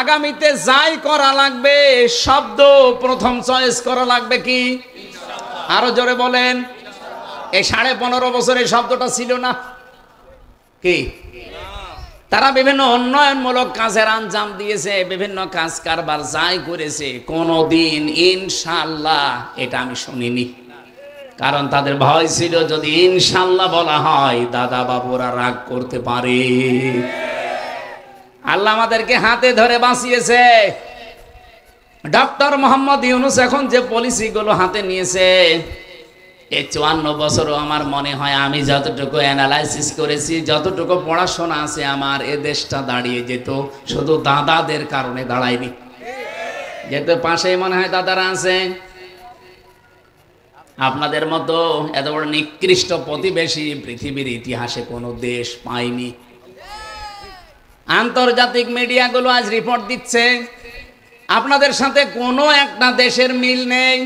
আগামীতে যাই করা লাগবে শব্দ প্রথম চয়েস করা লাগবে কি? আরো জোরে বলেন। এই 15.5 বছর এই শব্দটা ছিল না কি? তারা বিভিন্ন উন্নয়নমূলক কাজের আঞ্জাম দিয়েছে, বিভিন্ন কাজ কারবার যাই করেছে, কোনোদিন ইনশাআল্লাহ এটা আমি শুনিনি। কারণ তাদের ভয় ছিল যদি ইনশাআল্লাহ বলা হয় দাদা বাবুরা রাগ করতে পারে। আল্লাহ আমাদেরকে হাতে ধরে বাঁচিয়েছে। ডক্টর মোহাম্মদ ইউনূস এখন যে পলিসিগুলো হাতে নিয়েছে, এই 54 বছরও আমার মনে হয় আমি যতটুকু অ্যানালাইসিস করেছি, যতটুকু পড়াশোনা আছে আমার, এ দেশটা দাঁড়িয়ে যেত শুধু দাদাদের কারণে দাঁড়ায়নি। যেহেতু পাশেই মনে হয় দাদারা আছে, আপনাদের মতো এত বড় নিকৃষ্ট প্রতিবেশী পৃথিবীর ইতিহাসে কোনো দেশ পায়নি। আন্তর্জাতিক মিডিয়াগুলো আজ রিপোর্ট দিচ্ছে আপনাদের সাথে কোনো একটা দেশের মিল নেই।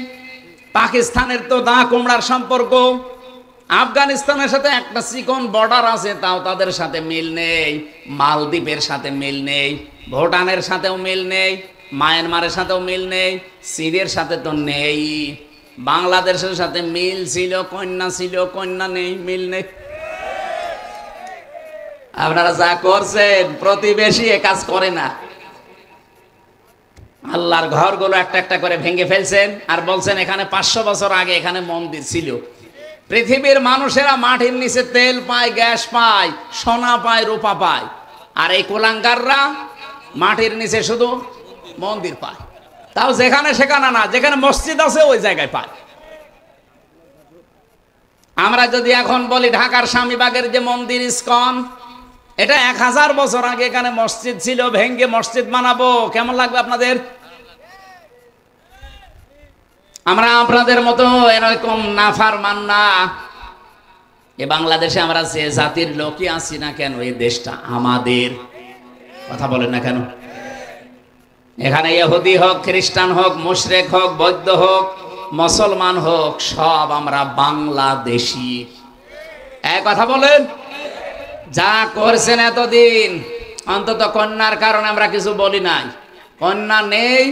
পাকিস্তানের তো দা কুমড়ার সম্পর্ক, আফগানিস্তানের সাথে একটা চিকন বর্ডার আছে, তাও তাদের সাথে মিল নেই। মালদ্বীপের সাথে মিল নেই, ভুটানের সাথেও মিল নেই, মায়ানমারের সাথেও মিল নেই, সিরিয়ার সাথে তো নেই। বাংলাদেশের সাথে মিল ছিল, কন্যা ছিল, কন্যা নেই, মিল নেই। আপনারা যা করছেন, প্রতিবেশী এ কাজ করে না। আল্লাহর ঘরগুলো একটা একটা করে ভেঙে ফেলছেন আর বলছেন এখানে 500 বছর আগে এখানে মন্দির ছিল। পৃথিবীর মানুষেরা মাটির নিচে তেল পায়, গ্যাস পায়, সোনা পায়, রূপা পায়, আর এই কুলাঙ্গাররা মাটির নিচে শুধু মন্দির পায়। তাও যেখানে সেখানে না, যেখানে মসজিদ আছে ওই জায়গায় পায়। আমরা যদি এখন বলি ঢাকার স্বামীবাগের যে মন্দির ইসকন, এটা 1000 বছর আগে এখানে মসজিদ ছিল, ভেঙ্গে মসজিদ বানাবো, কেমন লাগবে আপনাদের? আমরা আপনাদের মতো এরকম নাফারমান না। এ বাংলাদেশে আমরা যে জাতির লোকই আছি না কেন, এই দেশটা আমাদের। কথা বলেন না কেন? এখানে ইহুদি হোক, খ্রিস্টান হোক, মুশরিক হোক, বৌদ্ধ হোক, মুসলমান হোক, সব আমরা বাংলাদেশি। এক কথা বলেন। যা করছেন এতদিন, অন্তত কন্যার কারণে আমরা কিছু বলি নাই। কন্যা নেই,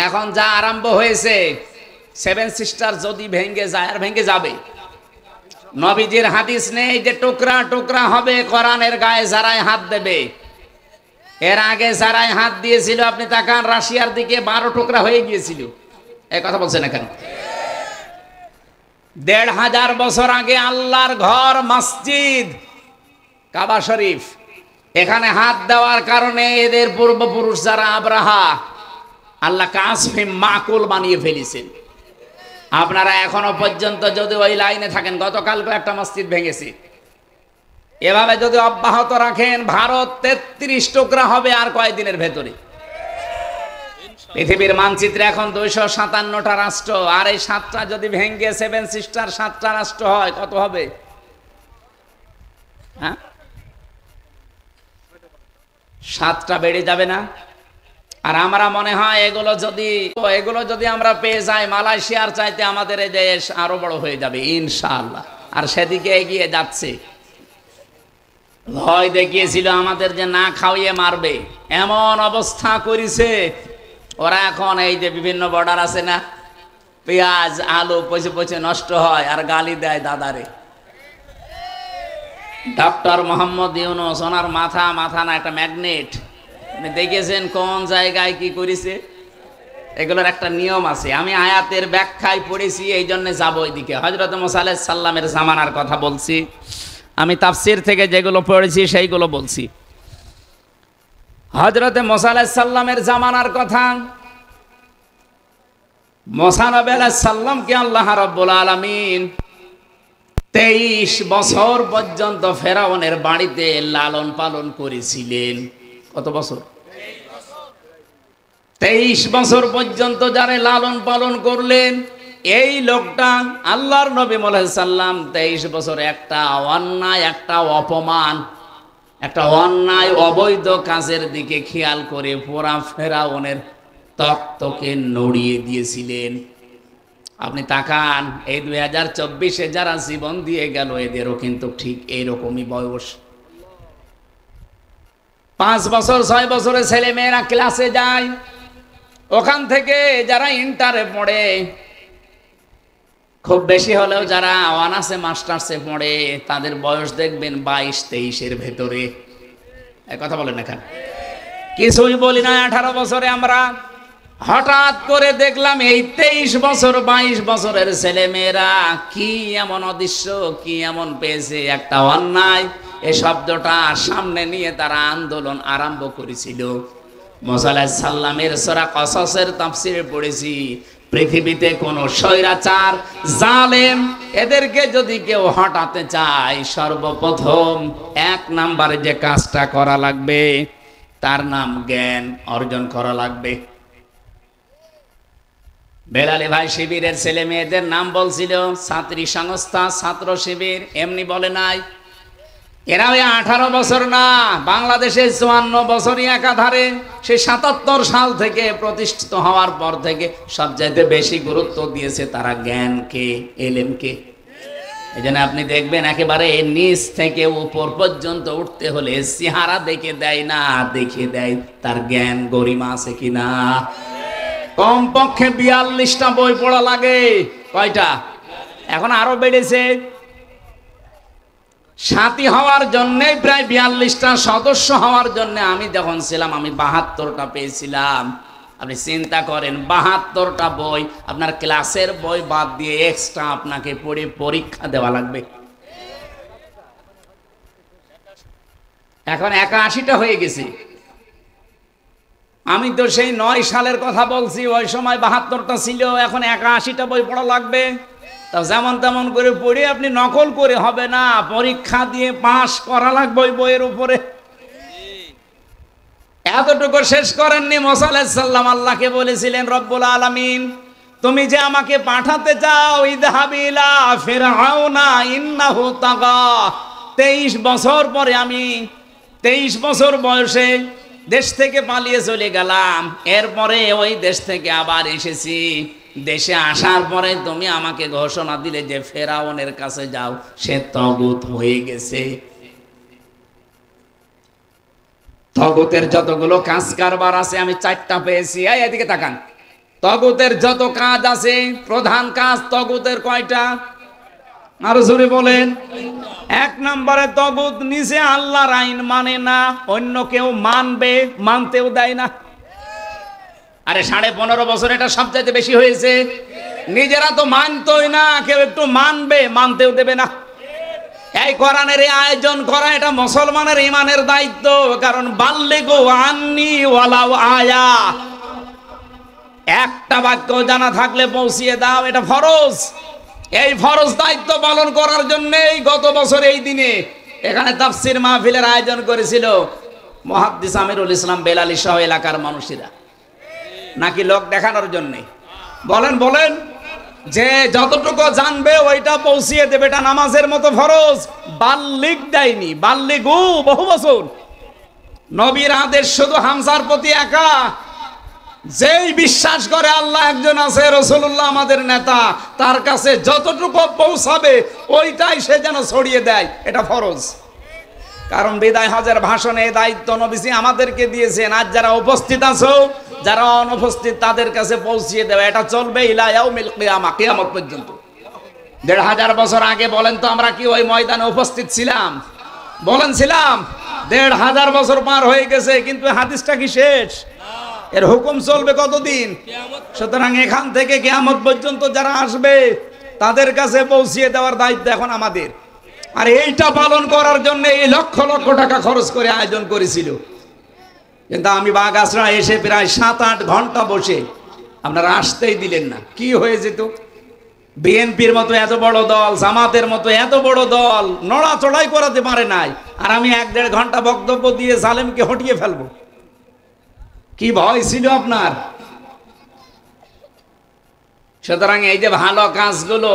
এখন যা আরম্ভ হয়েছে, সেভেন সিস্টার যদি ভেঙে যায়, আর ভেঙে যাবে। নবীজির হাদিস নেই যে টুকরা টুকরা হবে কোরআনের গায়ে যারাই হাত দেবে। এর আগে যারাই হাত দিয়েছিল, আপনি তাকান রাশিয়ার দিকে 12 টুকরা হয়ে গিয়েছিল। এই কথা বলছেন না কেন? 1500 বছর আগে আল্লাহর ঘর, মসজিদ কাবা শরীফ, এখানে হাত দেওয়ার কারণে এদের পূর্বপুরুষ যারা আব্রাহা, আল্লাহ কাসফে মাকুল বানিয়ে ফেলেছেন। আপনারা এখনো পর্যন্ত যদি ওই লাইনে থাকেন, গতকালকে একটা মসজিদ ভেঙেছে, এভাবে যদি অব্যাহত রাখেন, ভারত 33 টুকরা হবে আর কয়েকদিনের ভেতরে। পৃথিবীর মানচিত্রে এখন 257টা রাষ্ট্র, আর এই 7টা যদি ভেঙে সেভেন সিস্টার 7টা রাষ্ট্র হয়, কত হবে? হ্যাঁ, 7টা বেড়ে যাবে না? আর আমরা মনে হয় এগুলো যদি আমরা পেয়ে যাই, মালয়েশিয়ার চাইতে আমাদের এই দেশ আরো বড় হয়ে যাবে ইনশাআল্লাহ। আর সেদিকে এগিয়ে যাচ্ছে। ভয় দেখিয়েছিল আমাদের যে না খাওয়িয়ে মারবে, এমন অবস্থা করেছে ওরা। এখন এই যে বিভিন্ন বর্ডার আছে না, পেঁয়াজ আলু পচে পচে নষ্ট হয়, আর গালি দেয় দাদারে। ডক্টর মোহাম্মদ ইউনূস, ওনার মাথা না একটা ম্যাগনেট। আপনি দেখেছেন কোন জায়গায় কি করেছে? এগুলোর একটা নিয়ম আছে। আমি আয়াতের ব্যাখ্যায় পড়েছি, এই জন্য যাবো ওইদিকে। হযরত মুসা আলাইহিস সালামের জামানার কথা বলছি, আমি তাফসীর থেকে যেগুলো পড়েছি সেইগুলো বলছি। হযরত মুসা আলাইহিস সালামের জামানার কথা। মুসা নবী আলাইহিস সালামকে আল্লাহ রাব্বুল আলামিন 23 বছর পর্যন্ত ফেরাউনের বাড়িতে লালন পালন করেছিলেন। কত বছর? 23 বছর পর্যন্ত যারা লালন পালন করলেন, এই লোকটা আল্লাহর নবী মুহাম্মদ সাল্লাম 23 বছর একটা অন্যায়, একটা অপমান, একটা অন্যায় অবৈধ কাজের দিকে খেয়াল করে পুরা ফেরাউনের তক্তকে নড়িয়ে দিয়েছিলেন। আপনি তাকান, এই 2024-এ যারা জীবন দিয়ে গেল, এদেরও কিন্তু ঠিক এইরকমই বয়স। 5 বছর 6 বছরের ছেলে মেয়েরা ক্লাসে যায়, ওখান থেকে যারা ইন্টারে পড়ে, খুব বেশি হলেও যারা অনার্সে মাস্টার্সে পড়ে, তাদের বয়স দেখবেন 22-23-এর ভেতরে। এক কথা বলেন না কেন? কিছুই বলি না। 18 বছরে আমরা হঠাৎ করে দেখলাম এই 23 বছর 22 বছরের ছেলে মেয়েরা কি এমন অদৃশ্য, কি এমন পেয়েছে, একটা অন্যায় এই শব্দটা সামনে নিয়ে তারা আন্দোলন আরম্ভ করেছিল। মুসা আলাইহিস সালামের সূরা কসসের তাফসীরে পড়েছি, পৃথিবীতে কোন স্বৈরাচার, জালেম, এদেরকে যদি কেউ হটাতে চায়, সর্বপ্রথম 1 নম্বরে যে কাজটা করা লাগবে, তার নাম জ্ঞান অর্জন করা লাগবে। বেলালী ভাই শিবিরের ছেলে মেয়েদের নাম বলছিল, ছাত্রী সংস্থা, ছাত্র শিবির, এমনি বলে নাই। এরা ওই 18 বছর না, বাংলাদেশে 54 বছরই একাধারে, সেই 77 সাল থেকে প্রতিষ্ঠিত হওয়ার পর থেকে সবচাইতে বেশি গুরুত্ব দিয়েছে তারা জ্ঞানকে, এলেমকে। এই জন্য আপনি দেখবেন একেবারে নিচ থেকে উপর পর্যন্ত উঠতে হলে চেহারা দেখে দেয় না, দেখে দেয় তার জ্ঞান গরিমা আছে কিনা। কমপক্ষে 42টা বই পড়া লাগে। কয়টা? এখন আরো বেড়েছে। সাথী হওয়ার জন্য প্রায় 42টা, সদস্য হওয়ার জন্য আমি যখন ছিলাম, আমি 72টা পেয়েছিলাম। আপনি চিন্তা করেন, 72টা বই, আপনার ক্লাসের বই বাদ দিয়ে এক্সট্রা আপনাকে পড়ে পরীক্ষা দেওয়া লাগবে। এখন 81টা হয়ে গেছে। আমি তো সেই 9 সালের কথা বলছি, ওই সময় 72টা ছিল, এখন 81টা বই পড়া লাগবে। তা যেমন তেমন করে পড়ে আপনি নকল করে হবে না, পরীক্ষা দিয়ে পাস করা লাগবে ওই বইয়ের উপরে। এতটুকু শেষ করেননি মুসা আলাইহিস সালাম, আল্লাহকে বলেছিলেন, রব্বুল আলামিন তুমি যে আমাকে পাঠাতে চাও, ইযহাবিলা ফিরআউনা ইন্নাহু তাগা, 23 বছর পরে আমি 23 বছর বয়সে দেশ থেকে পালিয়ে চলে গেলাম, এরপরে ওই দেশ থেকে আবার এসেছি। দেশে আসার পরে তুমি আমাকে ঘোষণা দিলে যে ফেরাউনের কাছে যাও, সে তাগুত হয়ে গেছে। তাগুতের যতগুলো কাজ কারবার আছে আমি 4টা পেয়েছি। এদিকে তাকান, তাগুতের যত কাজ আছে, প্রধান কাজ তাগুতের কয়টা? আরো জোরে বলেন। 1 নম্বরে তাগুত নিজে আল্লাহর আইন মানে না, অন্য কেউ মানবে, মানতেও দেয় না। আরে 15.5 বছর এটা সবচাইতে বেশি হয়েছে। নিজেরা তো মানতোই না, কেউ একটু মানবে, মানতেও দেবে না। এই কোরআনের আয়োজন করা এটা মুসলমানের ইমানের দায়িত্ব। কারণ বাল্লিগু আন্নি ওয়ালাউ আয়া, একটা বাক্য জানা থাকলে পৌঁছিয়ে দাও, এটা ফরজ। এই ফরজ দায়িত্ব পালন করার জন্য গত বছর এই দিনে এখানে তাফসীর মাহফিলের আয়োজন করেছিল মুহাদ্দিস আমিরুল ইসলাম বেলালী সহ এলাকার মানুষেরা। নাকি লোক দেখানোর জন্য? বলেন বলেন, যে যতটুকু জানবে ওইটা পৌঁছিয়ে দেবে, এটা নামাজের মতো ফরজ। বাল্লিগ দেয়নি, বাল্লিগু বহু বছর। নবীর আদেশ শুধু হামজার প্রতি একা। যেই বিশ্বাস করে আল্লাহ একজন আছে, রাসূলুল্লাহ আমাদের নেতা, তার কাছে যতটুকু পৌঁছাবে ওইটাই সে যেন ছড়িয়ে দেয়, এটা ফরজ। কারণ বিদায় হজের ভাষণে এই দায়িত্ব নবীজি আমাদেরকে দিয়েছেন। আজ যারা উপস্থিত আছো, যারা অনুপস্থিত, তাদের কাছে পৌঁছিয়ে দেওয়া, এটা চলবে ইলা ইয়াউমিল কিয়ামা, কিয়ামত পর্যন্ত। 1500 বছর আগে বলেন তো আমরা কি ওই ময়দানে উপস্থিত ছিলাম? বলেন ছিলাম? 1500 বছর পার হয়ে গেছে, কিন্তু হাদিসটা কি শেষ? এর হুকুম চলবে কতদিন? সুতরাং এখান থেকে কিয়ামত পর্যন্ত যারা আসবে তাদের কাছে পৌঁছিয়ে দেওয়ার দায়িত্ব এখন আমাদের। আর এইটা পালন করার জন্য এই লক্ষ লক্ষ টাকা খরচ করে আয়োজন করেছিল। কিন্তু আমি বাগাসরা এসে প্রায় 7-8 ঘন্টা বসে, আপনারা আসতেই দিলেন না। কি হয়ে যেত? বিএনপির মতো এত বড় দল, জামাতের মতো এত বড় দল নড়াচড়াই করাতে পারে নাই, আর আমি 1-1.5 ঘন্টা বক্তব্য দিয়ে জালেমকে হটিয়ে ফেলবো। কি ভয় ছিল আপনার? সুতরাং এই যে ভালো কাজগুলো,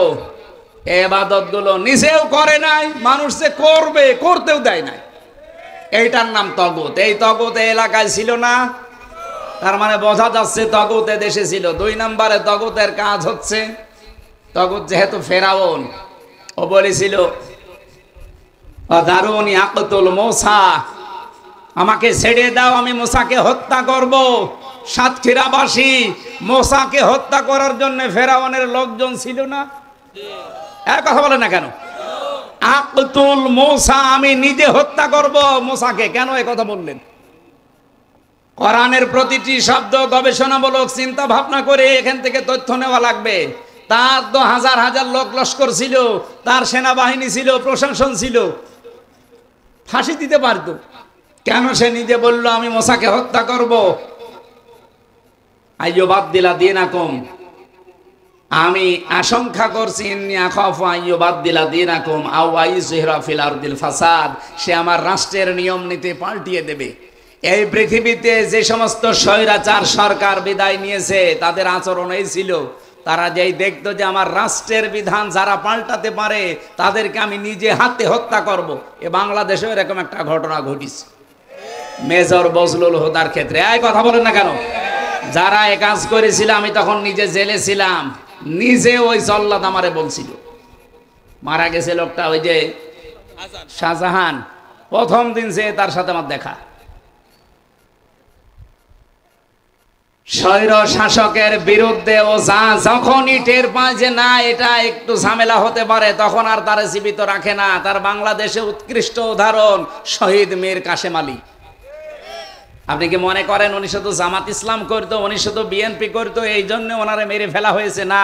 ইবাদত গুলো নিজেও করে নাই, মানুষ যে করবে করতেও দেয় নাই, এইটার নাম তাগুত। এই তাগুত এলাকায় ছিল না, তার মানে বোঝা যাচ্ছে তাগুত দেশে ছিল। 2 নম্বরে তাগুতের কাজ হচ্ছে, তাগুত যেহেতু ফেরাউন, ও বলেছিল দারুনি আকতুল মূসা, আমাকে ছেড়ে দাও, আমি মূসাকে হত্যা করব। সাতক্ষীরাবাসী মূসাকে হত্যা করার জন্য ফেরাউনের লোকজন ছিল না? এক কথা বলে না কেন? আকতুল মূসা, আমি নিজে হত্যা করব মূসাকে। কেন এই কথা বললেন? কোরআনের প্রতিটি শব্দ গবেষণামূলক চিন্তা ভাবনা করে এখান থেকে তথ্য নেওয়া লাগবে। তার তো হাজার হাজার লোক লস্কর ছিল, তার সেনাবাহিনী ছিল, প্রশাসন ছিল, ফাঁসি দিতে পারত। কেন সে নিজে বলল আমি মূসাকে হত্যা করব? আইয়ুবাদদিলা দীনাকুম, আমি আশঙ্কা করছি, ইন্নী আখাফু আইয়ুবাদদিলা দীনাকুম আও আইয়ুযহিরা ফিল আরদিল ফাসাদ, সে আমার রাষ্ট্রের নিয়ম নীতি পাল্টিয়ে দেবে। এই পৃথিবীতে যে সমস্ত স্বৈরাচার সরকার বিদায় নিয়েছে তাদের আচরণ এই ছিল, তারা যেই দেখতো যে আমার রাষ্ট্রের বিধান যারা পাল্টাতে পারে তাদেরকে আমি নিজে হাতে হত্যা করব। এ বাংলাদেশে এরকম একটা ঘটনা ঘটিছে মেজর বজলুল হুদার ক্ষেত্রে। এই কথা বলেন না কেন? যারা এ কাজ করেছিল, আমি তখন নিজে জেলে ছিলাম, নিজে ওই জল্লাদ আমারে বলছিল। মারা গেছে লোকটা, ওই যে শাহজাহান, প্রথম দিন যে তার সাথে আমার দেখা। স্বৈর শাসকের বিরুদ্ধে ও যখনই টের পায় যে না এটা একটু ঝামেলা হতে পারে, তখন আর তারা জীবিত রাখে না। তার বাংলাদেশে উৎকৃষ্ট উদাহরণ শহীদ মীর কাশেম আলী। আপনি কি মনে করেন উনি শুধু জামাত ইসলাম করতো, উনি শুধু বিএনপি করতো এই জন্য ওনারে মেরে ফেলা হয়েছে? না,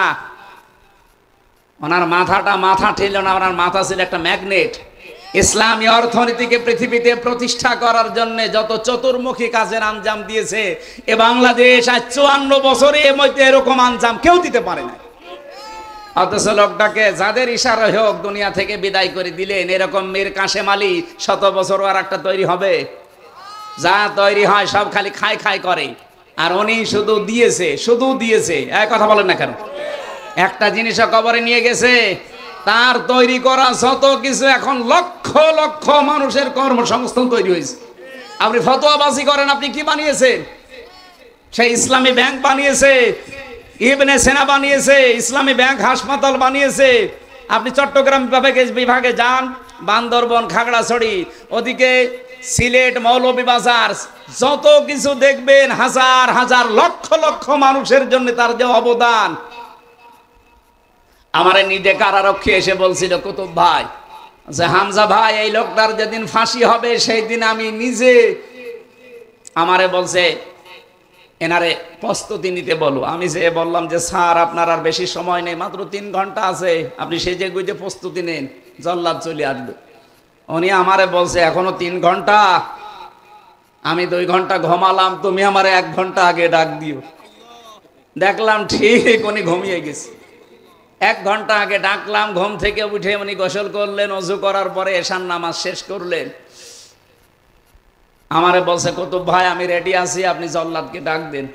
ওনার মাথাটা মাথা ছিল না, ওনার মাথা ছিল একটা ম্যাগনেট। ইসলামী অর্থনীতিকে পৃথিবীতে প্রতিষ্ঠা করার জন্য যত চতুর্মুখী কাজের আঞ্জাম দিয়েছে এ বাংলাদেশ আজ 54 বছরে এর মধ্যে এরকম আঞ্জাম কেউ দিতে পারে না। অথচ লোকটাকে যাদের ইশারা হোক দুনিয়া থেকে বিদায় করে দিলেন। এরকম মীর কাশেম আলী 100 বছর আর একটা তৈরি হবে? যা তৈরি হয় সব খালি খাই খাই করে। আর উনি শুধু দিয়েছে এক কথা বলেন না কেন? একটা জিনিস কবরে নিয়ে গেছে, তার তৈরি করা যত কিছু এখন লক্ষ লক্ষ মানুষের কর্মসংস্থান তৈরি হয়েছে। আপনি ফতোয়াবাজি করেন, আপনি কি বানিয়েছেন? সেই ইসলামী ব্যাংক বানিয়েছে, ইবনে সেনা বানিয়েছে, ইসলামী ব্যাংক হাসপাতাল বানিয়েছে। আপনি চট্টগ্রাম বিভাগে যান, বান্দরবন, খাগড়াছড়ি, ওদিকে সিলেট, মৌলভীবাজার, যত কিছু দেখবেন হাজার হাজার লক্ষ লক্ষ মানুষের জন্য তার যে অবদান। আমারে নিজে কারারক্ষী এসে বলছিল, কুতুব ভাই যে হামজা ভাই এই লোকটার যেদিন ফাঁসি হবে সেই দিন আমি নিজে, আমারে বলছে এনারে প্রস্তুতি নিতে বলো। আমি যে বললাম যে স্যার আপনার আর বেশি সময় নেই, মাত্র 3 ঘন্টা আছে, আপনি সেজে গুজে প্রস্তুতি নেন, জল্লাদ চলে আসবে। উনি আমারে বলছে এখনো 3 ঘন্টা, আমি 2 ঘন্টা ঘুমালাম, তুমি আমারে 1 ঘন্টা আগে ডাক দিও। দেখলাম ঠিক উনি ঘুমিয়ে গেছে। 1 ঘন্টা আগে ডাকলাম, ঘুম থেকে উঠে উনি গোসল করলেন, ওযু করার পরে এশার নামাজ শেষ করলেন। আমারে বলছে কুতুব ভাই আমি রেডি আছি, আপনি জল্লাদকে ডাক দেন।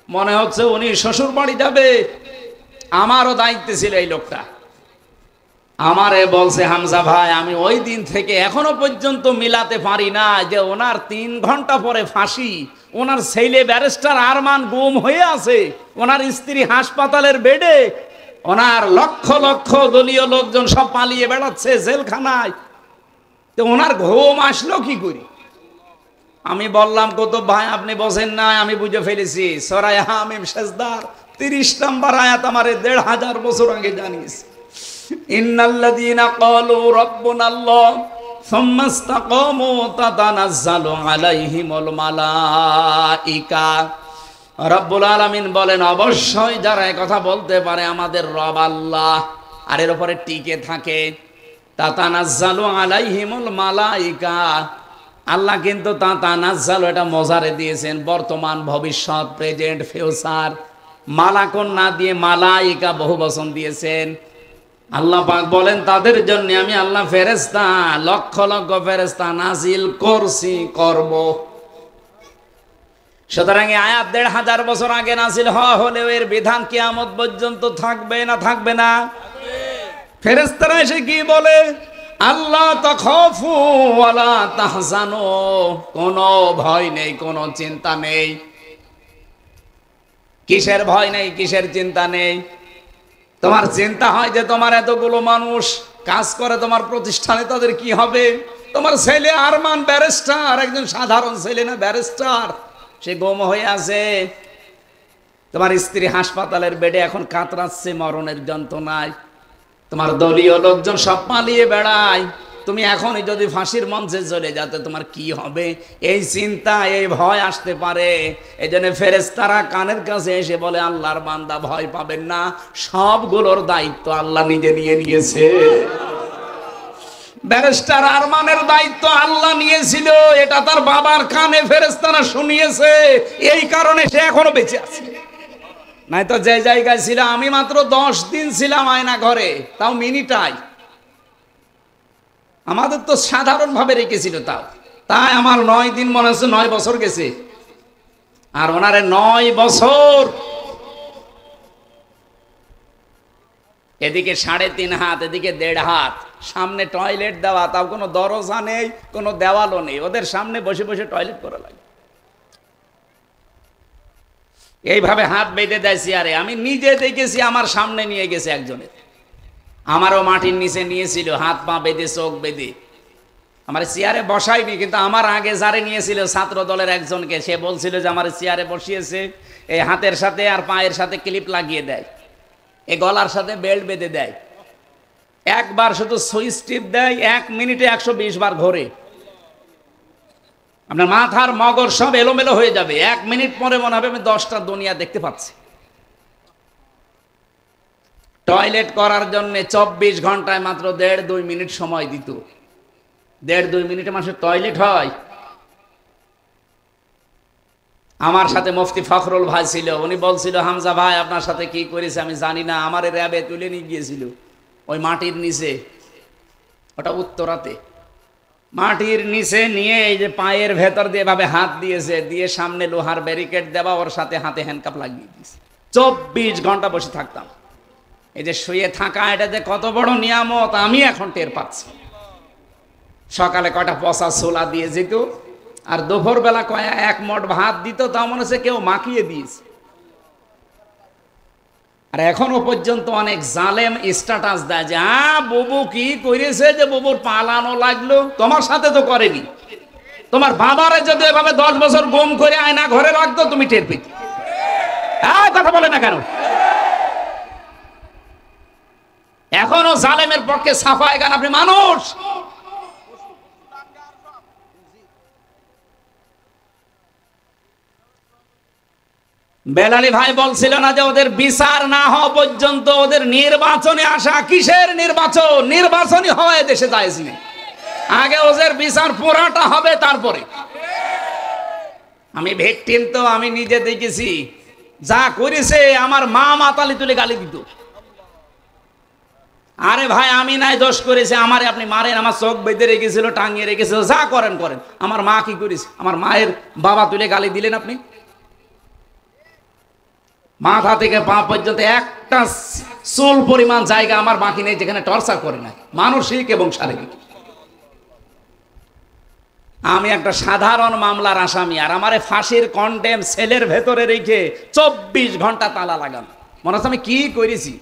মনে হচ্ছে উনি শ্বশুর বাড়ি যাবে। আমারও দায়িত্ব ছিল এই লোকটা। আমারে বলছে হামজা ভাই আমি ওই দিন থেকে এখনো পর্যন্ত মিলাতে পারি না যে ওনার 3 ঘন্টা পরে ফাঁসি, ওনার ছেলে ব্যারিস্টার আরমান গুম হয়ে আছে, ওনার স্ত্রী হাসপাতালের বেডে, ওনার লক্ষ লক্ষ দলীয় লোকজন সব পালিয়ে বেড়াচ্ছে জেলখানায়, তো ওনার ঘুম আসলো কি করে? আমি বললাম কুতুব ভাই আপনি বসেন না, আমি বুঝে ফেলেছি। সূরা হামিম সেজদার 30 নম্বর আয়াত আমারে 1500 বছর আগে জানিয়েছে। ইন্নাল্লাযীনা ক্বালু রাব্বুনাল্লাহ সুম্মা ইসতাকামু তাতানাজ্জালু আলাইহিমুল মালাইকা। রব্বুল আলামিন বলেন অবশ্যই যারা এই কথা বলতে পারে আমাদের রব আল্লাহ, আর এর উপরে টিকে থাকে, তাতানাজ্জালু আলাইহিমুল মালাইকা। আল্লাহ কিন্তু তাতানাজ্জালু এটা মজারে দিয়েছেন, বর্তমান, ভবিষ্যৎ, প্রেজেন্ট, ফিউচার। মালাকুন না দিয়ে মালাইকা বহু বচন দিয়েছেন। আল্লাহ পাক বলেন তাদের জন্য আমি আল্লাহ ফেরেশতা, লক্ষ লক্ষ ফেরেশতা নাজিল করছি, করব। সুতরাং এই আয়াত 1500 বছর আগে নাজিল হওয়া হলেও এর বিধান কিয়ামত পর্যন্ত থাকবে না থাকবে না? ফেরেশতারা এসে কি বলে? আল্লাহ তাখাফু ওয়ালা তাহজানু, কোনো ভয় নেই, কোনো চিন্তা নেই। কিসের ভয় নেই, কিসের চিন্তা নেই? তোমার চিন্তা হয় যে তোমার এতগুলো মানুষ কাজ করে তোমার প্রতিষ্ঠানে, তাদের কি হবে? তোমার ছেলে আরমান ব্যারিস্টার, একজন সাধারণ ছেলে না, ব্যারিস্টার, সে গুম হয়ে আছে। তোমার স্ত্রী হাসপাতালের বেডে এখন কাতরাচ্ছে মরণের যন্ত্রণায়। তোমার দলীয় লোকজন সব পালিয়ে বেড়ায়। তুমি এখনই যদি ফাঁসির মঞ্চে চলে যাতে তোমার কি হবে, এই চিন্তা, এই ভয় আসতে পারে। এই জন্য ফেরেশতারা কানের কাছে এসে বলে আল্লাহর বান্দা ভয় পাবেন না, সবগুলোর দায়িত্ব আল্লাহ নিজে নিয়ে নিয়েছে। ব্যারিস্টার আরমানের দায়িত্ব আল্লাহ নিয়েছিল, এটা তার বাবার কানে ফেরেশতারা শুনিয়েছে, এই কারণে সে এখনো বেঁচে আছে। নাই তো যে জায়গায় ছিল, আমি মাত্র 10 দিন ছিলাম আয়না ঘরে, তাও মিনিটাই। আমাদের তো সাধারণ ভাবে রেখেছিল, তাই আমার 9 দিন মনে হচ্ছে 9 বছর গেছে, আর ওনারে 9 বছর। এদিকে 3.5 হাত, এদিকে 1.5 হাত, সামনে টয়লেট দেওয়া, তাও কোনো দরজা নেই, কোনো দেওয়ালও নেই, ওদের সামনে বসে বসে টয়লেট করা লাগে। এইভাবে হাত বেঁধে দেয় চেয়ারে। আমি নিজে দেখেছি, আমার সামনে নিয়ে গেছে একজনের, আমারও মাটির নিচে নিয়েছিল, হাত পা বেঁধে, চোখ বেঁধে। আমার চেয়ারে বসায়নি, কিন্তু আমার আগে যারে নিয়েছিল ছাত্র দলের একজনকে, সে বলছিল যে আমার চেয়ারে বসিয়েছে, এই হাতের সাথে আর পায়ের সাথে ক্লিপ লাগিয়ে দেয়, এই গলার সাথে বেল্ট বেঁধে দেয়, একবার শুধু সুইচ টিপ দেয়, 1 মিনিটে 120 বার ঘোরে। আপনার মাথার মগজ সব এলোমেলো হয়ে যাবে, 1 মিনিট পরে মনে হবে আমি 10টা দুনিয়া দেখতে পাচ্ছি। টয়লেট করার জন্য 24 ঘন্টায় মাত্র 1.5-2 মিনিট সময় দিত। 1.5-2 মিনিটে মানুষের টয়লেট হয়। আমার সাথে মুফতি ফখরুল ভাই ছিল, উনি বলছিল হামজা ভাই আপনার সাথে কি করেছে আমি জানি না, আমার র্যাবে তুলে নিয়ে গিয়েছিল ওই মাটির নিচে, ওটা উত্তরাতে। মাটির নিচে নিয়ে এই যে পায়ের ভেতর দিয়ে এভাবে হাত দিয়েছে, দিয়ে সামনে লোহার ব্যারিকেড দেওয়া, ওর সাথে হাতে হ্যান্ডকাপ লাগিয়ে দিয়েছে। 24 ঘন্টা বসে থাকতাম। এই যে শুয়ে থাকা, এটা যে কত বড় নিয়ামত আমি এখন টের পাচ্ছি। সকালে কয়টা পচা ছোলা দিয়ে যেত, আর দুপুর বেলা কয়া এক মোট ভাত দিত, তা মনে হচ্ছে কেউ মাখিয়ে দিয়েছে। আর এখনো পর্যন্ত অনেক জালেম স্ট্যাটাস দেয় যে বুবু কি করেছে, যে বুবুর পালানো লাগলো, তোমার সাথে তো করেনি। তোমার বাবারে যদি এভাবে 10 বছর গুম করে আয়না ঘরে রাখতো, তুমি টের পেতে। কথা বলে না কেন? এখনো জালেমের পক্ষে সাফায় গান আপনি মানুষ। বেলালি ভাই বলছিল না যে ওদের বিচার না হওয়া পর্যন্ত ওদের নির্বাচনে আসা। কিসের নির্বাচন? নির্বাচনই হয় দেশে যায়নি। আগে ওদের বিচার পুরাটা হবে, তারপরে। আমি ভিকটিম তো, আমি নিজে দেখেছি। যা করেছে আমার মা মাতালি তুলে গালি দিত। আরে ভাই আমি নাই দোষ করেছে, আমারে আপনি মারেন, আমার চোখ বেঁধে রেখেছিল, টাঙিয়ে রেখেছিল, যা করেন করেন। আমার মা কি করেছে? আমার মায়ের বাবা তুলে গালি দিলেন আপনি? মাথা থেকে পা পর্যন্ত একটা চুল পরিমাণ জায়গা আমার বাকি নেই যেখানে টর্চার করে না, মানসিক এবং শারীরিক। আমি একটা সাধারণ মামলার আসামি, আর আমারে ফাঁসির কন্ডেম সেলের ভেতরে রেখে 24 ঘন্টা তালা লাগানো। মনে হচ্ছে আমি কি করেছি,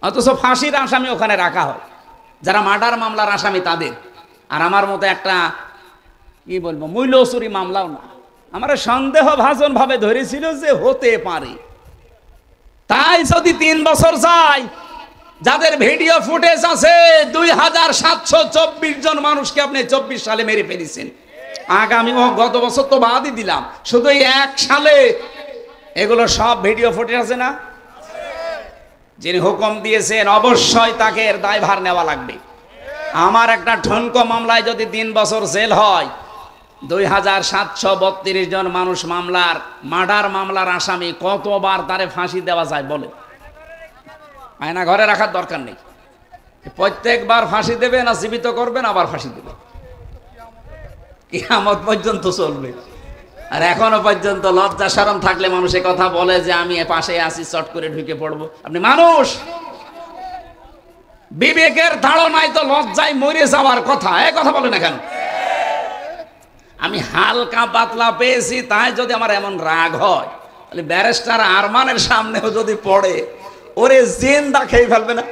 অথচ ফাঁসির আসামি ওখানে রাখা হয়, যারা মার্ডার মামলার আসামি তাদের। আর আমার মতো একটা কি বলবো মূল্যচুরি মামলাও না। আমার সন্দেহ ভাজন ভাবে ধরেছিল যে হতে পারে। তাই যদি 3 বছর যায়, যাদের ভিডিও ফুটেজ আছে 2724 জন মানুষকে আপনি 24 সালে মেরে ফেলেছেন। আগামী গত বছর তো বাদই দিলাম, শুধু 1 সালে এগুলো সব ভিডিও ফুটেজ আছে না? যিনি হুকুম দিয়েছেন অবশ্যই তাকে এর দায়ভার নেওয়া লাগবে। আমার একটা ঠনকো মামলায় যদি 3 বছর জেল হয়, 2732 জন মানুষ মামলার মার্ডার মামলার আসামি, কতবার তারে ফাঁসি দেওয়া যায় বলে? আয়না ঘরে রাখার দরকার নেই। প্রত্যেকবার ফাঁসি দেবে না জীবিত করবেন, আবার ফাঁসি দেবে, কিয়ামত পর্যন্ত চলবে। আর এখনো পর্যন্ত লজ্জা শরম থাকলে মানুষে কথা বলে যে আমি পাশে আসি, চট করে ঢুকে পড়বো। আপনি মানুষ, বিবেকের ধারণায় তো লজ্জায় মরে যাওয়ার কথা। কথা বলে না কেন? আমি হালকা পাতলা পেয়েছি, তাই যদি আমার এমন রাগ হয়, তাহলে ব্যারিস্টার আরমানের সামনেও যদি পড়ে, ওরে জিন্দা খেয়ে ফেলবে না?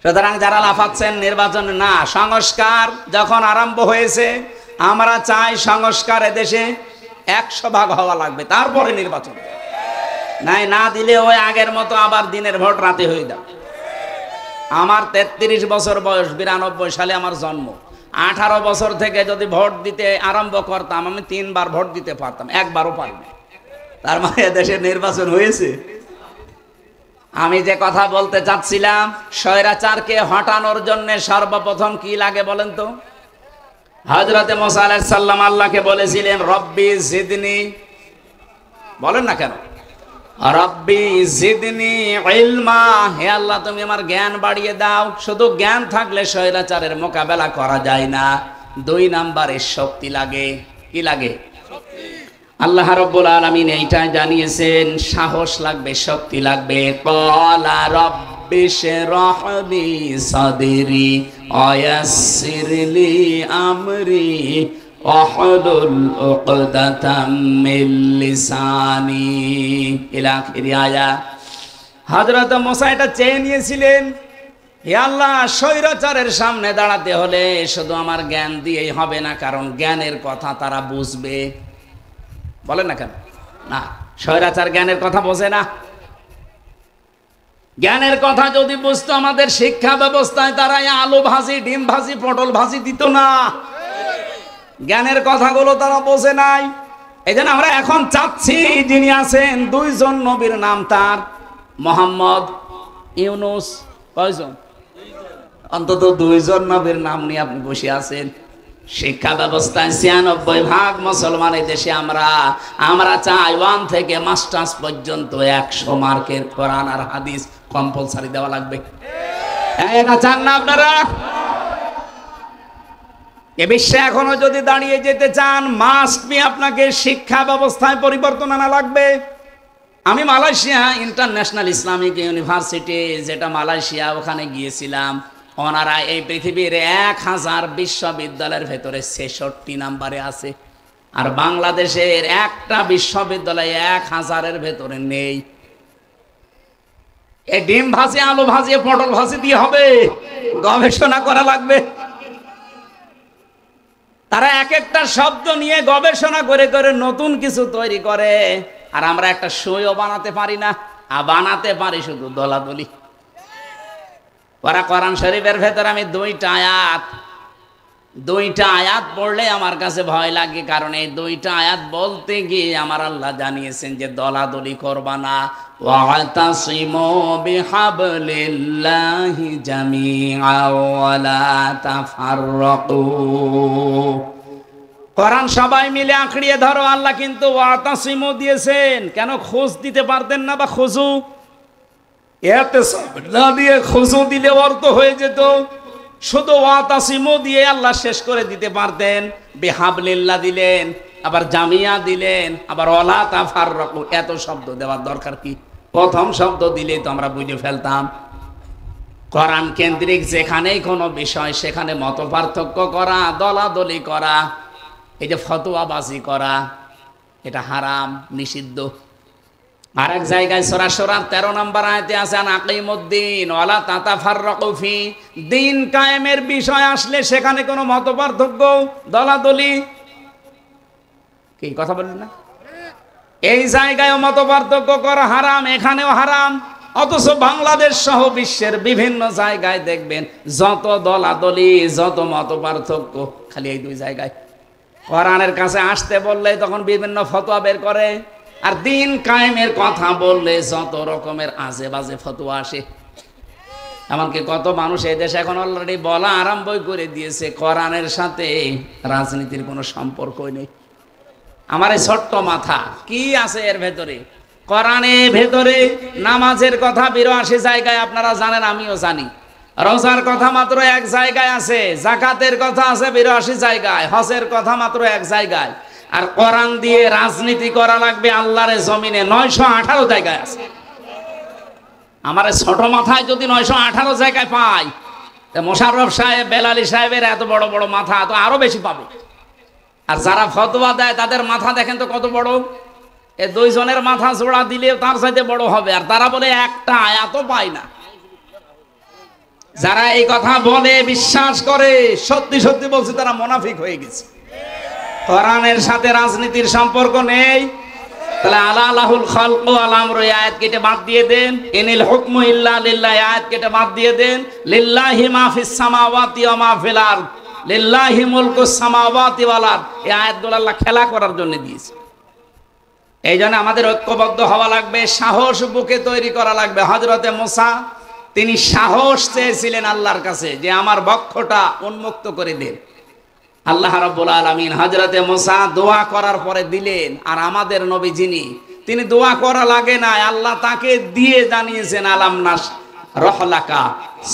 সুতরাং যারা লাফাচ্ছেন নির্বাচন না, সংস্কার যখন আরম্ভ হয়েছে, আমরা চাই সংস্কার এদেশে 100% হওয়া লাগবে, তারপরে নির্বাচন। নাই না দিলে ওই আগের মতো আবার দিনের ভোট রাতে হয়ে যাবে। আমার 33 বছর বয়স, 92 সালে আমার জন্ম। 18 বছর থেকে যদি ভোট দিতে আরম্ভ করতাম, আমি 3 বার ভোট দিতে পারতাম, একবারও পারিনি। তার মানে দেশের নির্বাচন হয়েছে। আমি যে কথা বলতে চাচ্ছিলাম, স্বৈরাচারকে হটানোর জন্য সর্বপ্রথম কি লাগে বলেন তো? হযরতে মুসা আলাইহিস সালাম আল্লাহকে বলেছিলেন রব্বি জিদনি, বলেন না কেন? রব্বি জিদনি ইলমা, হে আল্লাহ তুমি আমার জ্ঞান বাড়িয়ে দাও। শুধু জ্ঞান থাকলে স্বৈরাচারের মোকাবেলা করা যায় না। 2 নম্বরে শক্তি লাগে। কি লাগে? আল্লাহ রাব্বুল আলামিন এইটা জানিয়েছেন, সাহস লাগবে, শক্তি লাগবে। ক্বালা রাব্বি শরহ লি সাদরি ওয়ায়াসসিরলি আমরি ওয়াহলুল উকদাতাম মিন লিসানি ইলা আখির আয়াত। হযরত মুসা এটা চেয়ে নিয়েছিলেন, হে আল্লাহ স্বৈরাচারের সামনে দাঁড়াতে হলে শুধু আমার জ্ঞান দিয়েই হবে না, কারণ জ্ঞানের কথা তারা বুঝবে। বলেন না কেন? না, স্বৈরাচার জ্ঞানের কথা বোঝে না। জ্ঞানের কথা যদি বুঝতো, আমাদের শিক্ষা ব্যবস্থায় তারা আলু ভাজি, ডিম ভাজি, পটল ভাজি দিত না। জ্ঞানের কথাগুলো তারা বোঝে নাই। এই জন্য আমরা এখন চাচ্ছি, যিনি আছেন 2 জন নবীর নাম তার, মোহাম্মদ, ইউনুস, কয়জন? অন্তত 2 জন নবীর নাম নিয়ে আপনি বসে আছেন। শিক্ষা ব্যবস্থায় 96% মুসলমান এই দেশে। আমরা চাই 1 থেকে মাস্টার্স পর্যন্ত 100 মার্কের কোরআন আর হাদিস কম্পালসারি দেওয়া লাগবে। এটা চান না আপনারা? এ বিশ্বে এখনো যদি দাঁড়িয়ে যেতে চান, মাস্ট বি আপনাকে শিক্ষা ব্যবস্থায় পরিবর্তন আনা লাগবে। আমি মালয়েশিয়া ইন্টারন্যাশনাল ইসলামিক ইউনিভার্সিটি, যেটা মালয়েশিয়া, ওখানে গিয়েছিলাম। ওনারা এই পৃথিবীর 1000 বিশ্ববিদ্যালয়ের ভেতরে 66 নম্বরে আছে, আর বাংলাদেশের একটা বিশ্ববিদ্যালয় 1000-এর ভেতরে নেই। এই ডিম ভাজি, আলু ভাজি, পটল ভাজি দিয়ে হবে? গবেষণা করা লাগবে। তারা এক একটা শব্দ নিয়ে গবেষণা করে করে নতুন কিছু তৈরি করে, আর আমরা একটা সইও বানাতে পারি না, আর বানাতে পারি শুধু দলাদলি। ওরা কোরআন শরীফের ভেতরে আমি দুইটা আয়াত পড়লে আমার কাছে ভয় লাগে, কারণ এই দুইটা আয়াত বলতে গিয়ে আমার আল্লাহ জানিয়েছেন যে দলাদলি করবা না। ওয়াতাসিমু বিহাবলিল্লাহি জামিআন ওয়া লা তাফাররাকু। কোরআন সবাই মিলে আঁকড়িয়ে ধরো, আল্লাহ কিন্তু ওয়াতাসিমু দিয়েছেন। কেন খোঁজ দিতে পারতেন না? বা খুজু, এতে না দিয়ে খুজু দিলে অর্থ হয়ে যেত। শুধু ওয়াতাসিমু দিয়ে আল্লাহ শেষ করে দিতে পারতেন। বিহাবলিল্লাহ দিলেন, আবার জামিয়া দিলেন, আবার ওয়ালা তাফাররাকু। এত শব্দ দেওয়ার দরকার কি? প্রথম শব্দ দিলেই তো আমরা বুঝে ফেলতাম। কোরআন কেন্দ্রিক যেখানেই কোনো বিষয়, সেখানে মত পার্থক্য করা, দলাদলি করা, এই যে ফতোয়াবাজি করা, এটা হারাম, নিষিদ্ধ। আরেক জায়গায় সূরা শুরার 13 নম্বর আয়াতে আছে আকিমুদ্দিন ওয়ালা তাতাফাররাকু ফি। দিন কায়েমের বিষয় আসলে সেখানে কোনো মতপার্থক্য, দলাদলি, কি কথা বললেন না? এই জায়গায় মতপার্থক্য করা হারাম, এখানেও হারাম। অথচ বাংলাদেশ সহ বিশ্বের বিভিন্ন জায়গায় দেখবেন যত দলাদলি, যত মতপার্থক্য, খালি এই দুই জায়গায়। কোরআনের কাছে আসতে বললে তখন বিভিন্ন ফতোয়া বের করে, আর দিন কায়েমের কথা বললে যত রকমের আজে বাজে ফতোয়া আসে। এমনকি কত মানুষ এই দেশে এখন অলরেডি বলা আরম্ভ করে দিয়েছে কোরআনের সাথে রাজনীতির কোনো সম্পর্কই নেই। আমার এই ছোট্ট মাথা কি আছে এর ভেতরে? কোরআনের ভেতরে নামাজের কথা 82 জায়গায়, আপনারা জানেন, আমিও জানি। রোজার কথা মাত্র 1 জায়গায় আছে, যাকাতের কথা আছে 82 জায়গায়, হজের কথা মাত্র 1 জায়গায়। আর কোরআন দিয়ে রাজনীতি করা লাগবে আল্লাহর জমিনে 918 জায়গায় আছে। আমার ছোট মাথায় যদি 918 জায়গায় পাই, মোশাররফ সাহেব, বেলালী সাহেবের এত বড় বড় মাথা তো আরো বেশি পাবে। আর যারা ফতোয়া দেয় তাদের মাথা দেখেন তো কত বড়। এই 2 জনের মাথা জোড়া দিলে তার চাইতে বড় হবে, আর তারা বলে একটা আয়াতও পায় না। যারা এই কথা বলে, বিশ্বাস করে, সত্যি সত্যি বলছে, তারা মুনাফিক হয়ে গেছে। কোরআনের সাথে রাজনীতির সম্পর্ক নেই। তাহলে আলাহুল খালকু ওয়াল আমরু আয়াত কেটে বাদ দিয়ে দেন। ইনিল হুকমু ইল্লা লিল্লাহ আয়াত কেটে বাদ দিয়ে দেন। লিল্লাহি মা ফিস সামাওয়াতি ওয়া মা ফিল আরদ, লিল্লাহি মুলকুস সামাওয়াতি ওয়াল আরদ। এই আয়াতগুলো আল্লাহ খেলা করার জন্য দিয়েছে। এই জন্য আমাদের ঐক্যবদ্ধ হওয়া লাগবে, সাহস বুকে তৈরি করা লাগবে। হযরতে মুসা, তিনি সাহস চেয়েছিলেন আল্লাহর কাছে যে আমার বক্ষটা উন্মুক্ত করে দেন। আল্লাহ রাব্বুল আলামিন হযরতে মুসা দোয়া করার পরে দিলেন। আর আমাদের নবী যিনি, তিনি দোয়া করা লাগে না, আল্লাহ তাকে দিয়ে জানিয়েছেন আলাম নাশরাহ লাকা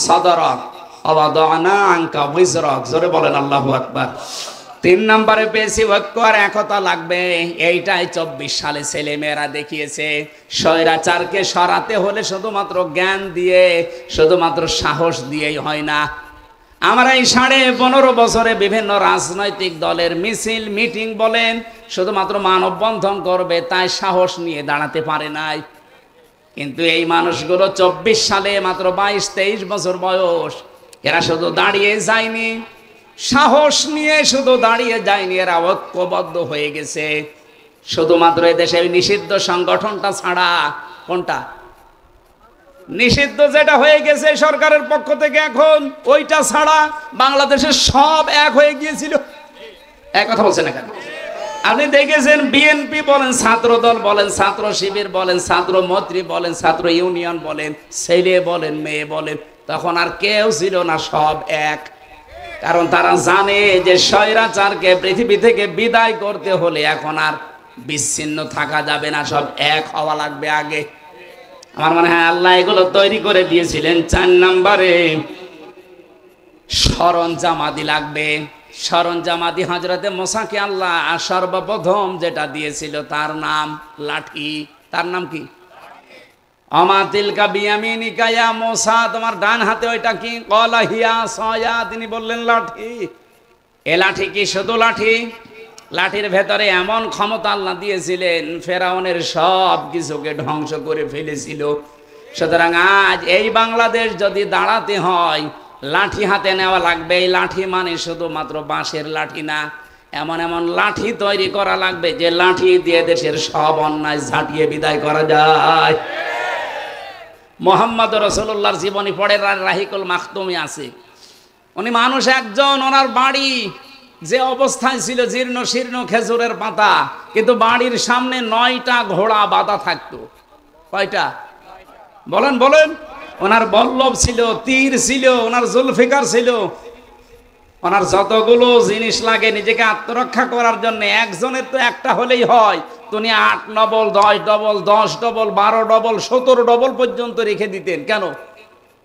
সাদরাক ওয়া ওয়াদানা আনকা বিজরাক। জোরে বলেন আল্লাহু আকবার। 3 নম্বরে পেয়েছি ঐক্য আর একতা লাগবে। এইটাই 24 সালে ছেলে মেয়েরা দেখিয়েছে। স্বৈরাচারকে সরাতে হলে শুধুমাত্র জ্ঞান দিয়ে, শুধুমাত্র সাহস দিয়েই হয় না। আমরা এই 15.5 বছরে বিভিন্ন রাজনৈতিক দলের মিছিল, মিটিং বলেন, শুধুমাত্র মানববন্ধন করবে তাই সাহস নিয়ে দাঁড়াতে পারে নাই। কিন্তু এই মানুষগুলো 24 সালে মাত্র 22-23 বছর বয়স, এরা শুধু দাঁড়িয়ে যায়নি, সাহস নিয়ে শুধু দাঁড়িয়ে যায়নি, এরা ঐক্যবদ্ধ হয়ে গেছে। শুধুমাত্র এদেশে নিষিদ্ধ সংগঠনটা ছাড়া, কোনটা নিষিদ্ধ যেটা হয়ে গেছে সরকারের পক্ষ থেকে এখন, ওইটা ছাড়া বাংলাদেশের সব এক হয়ে গিয়েছিল। এক কথা বলছেন না কেন? আপনি দেখেছেন বিএনপি বলেন, ছাত্র দল বলেন, ছাত্র শিবির বলেন, ছাত্র মৈত্রী বলেন, ছাত্র ইউনিয়ন বলেন, ছেলে বলেন, মেয়ে বলেন, তখন আর কেউ ছিল না, সব এক। কারণ তারা জানে যে স্বৈরাচারকে পৃথিবী থেকে বিদায় করতে হলে এখন আর বিচ্ছিন্ন থাকা যাবে না, সব এক হওয়া লাগবে আগে। আমার মনে হয় আল্লাহ এগুলো তৈরি করে দিয়েছিলেন। 4 নম্বরে সরঞ্জামাদি লাগবে। সরঞ্জামাদি হযরতে মুসাকে আল্লাহ সর্বপ্রথম যেটা দিয়েছিল তার নাম লাঠি। তার নাম কি? আমা তিলকা বিয়ামিনিকা ইয়া মুসা, তোমার ডান হাতে ওইটা কি? ক্বালা হিয়া সায়া, তিনি বললেন লাঠি। এ লাঠি কি শুধু লাঠি? লাঠির ভেতরে এমন ক্ষমতা আল্লাহ দিয়েছিলেন, ফেরাউনের সব কিছুকে ধ্বংস করে ফেলেছিল। সুতরাং আজ এই বাংলাদেশ যদি দাঁড়াতে হয়, লাঠি হাতে নেওয়া লাগবে। এই লাঠি মানে শুধুমাত্র বাঁশের লাঠি না, এমন এমন লাঠি তৈরি করা লাগবে যে লাঠি দিয়ে দেশের সব অন্যায় ঝাঁটিয়ে বিদায় করা যায়। মুহাম্মদ রাসূলুল্লাহর জীবনী পড়ে রাহিকুল মাখতুমি আছে। উনি মানুষ একজন, ওনার বাড়ি যে অবস্থায় ছিল জীর্ণ শীর্ণ খেজুরের পাতা, কিন্তু বাড়ির সামনে 9টা ঘোড়া বাঁধা থাকতো। কয়টা? বলেন বলেন। ওনার বল্লভ ছিল, তীর ছিল, ওনার জুলফিকার ছিল, ওনার যতগুলো জিনিস লাগে নিজেকে আত্মরক্ষা করার জন্য, একজনের তো একটা হলেই হয়। তিনি 8 double 10 double 10 double 12 double 17 double পর্যন্ত রেখে দিতেন। কেন?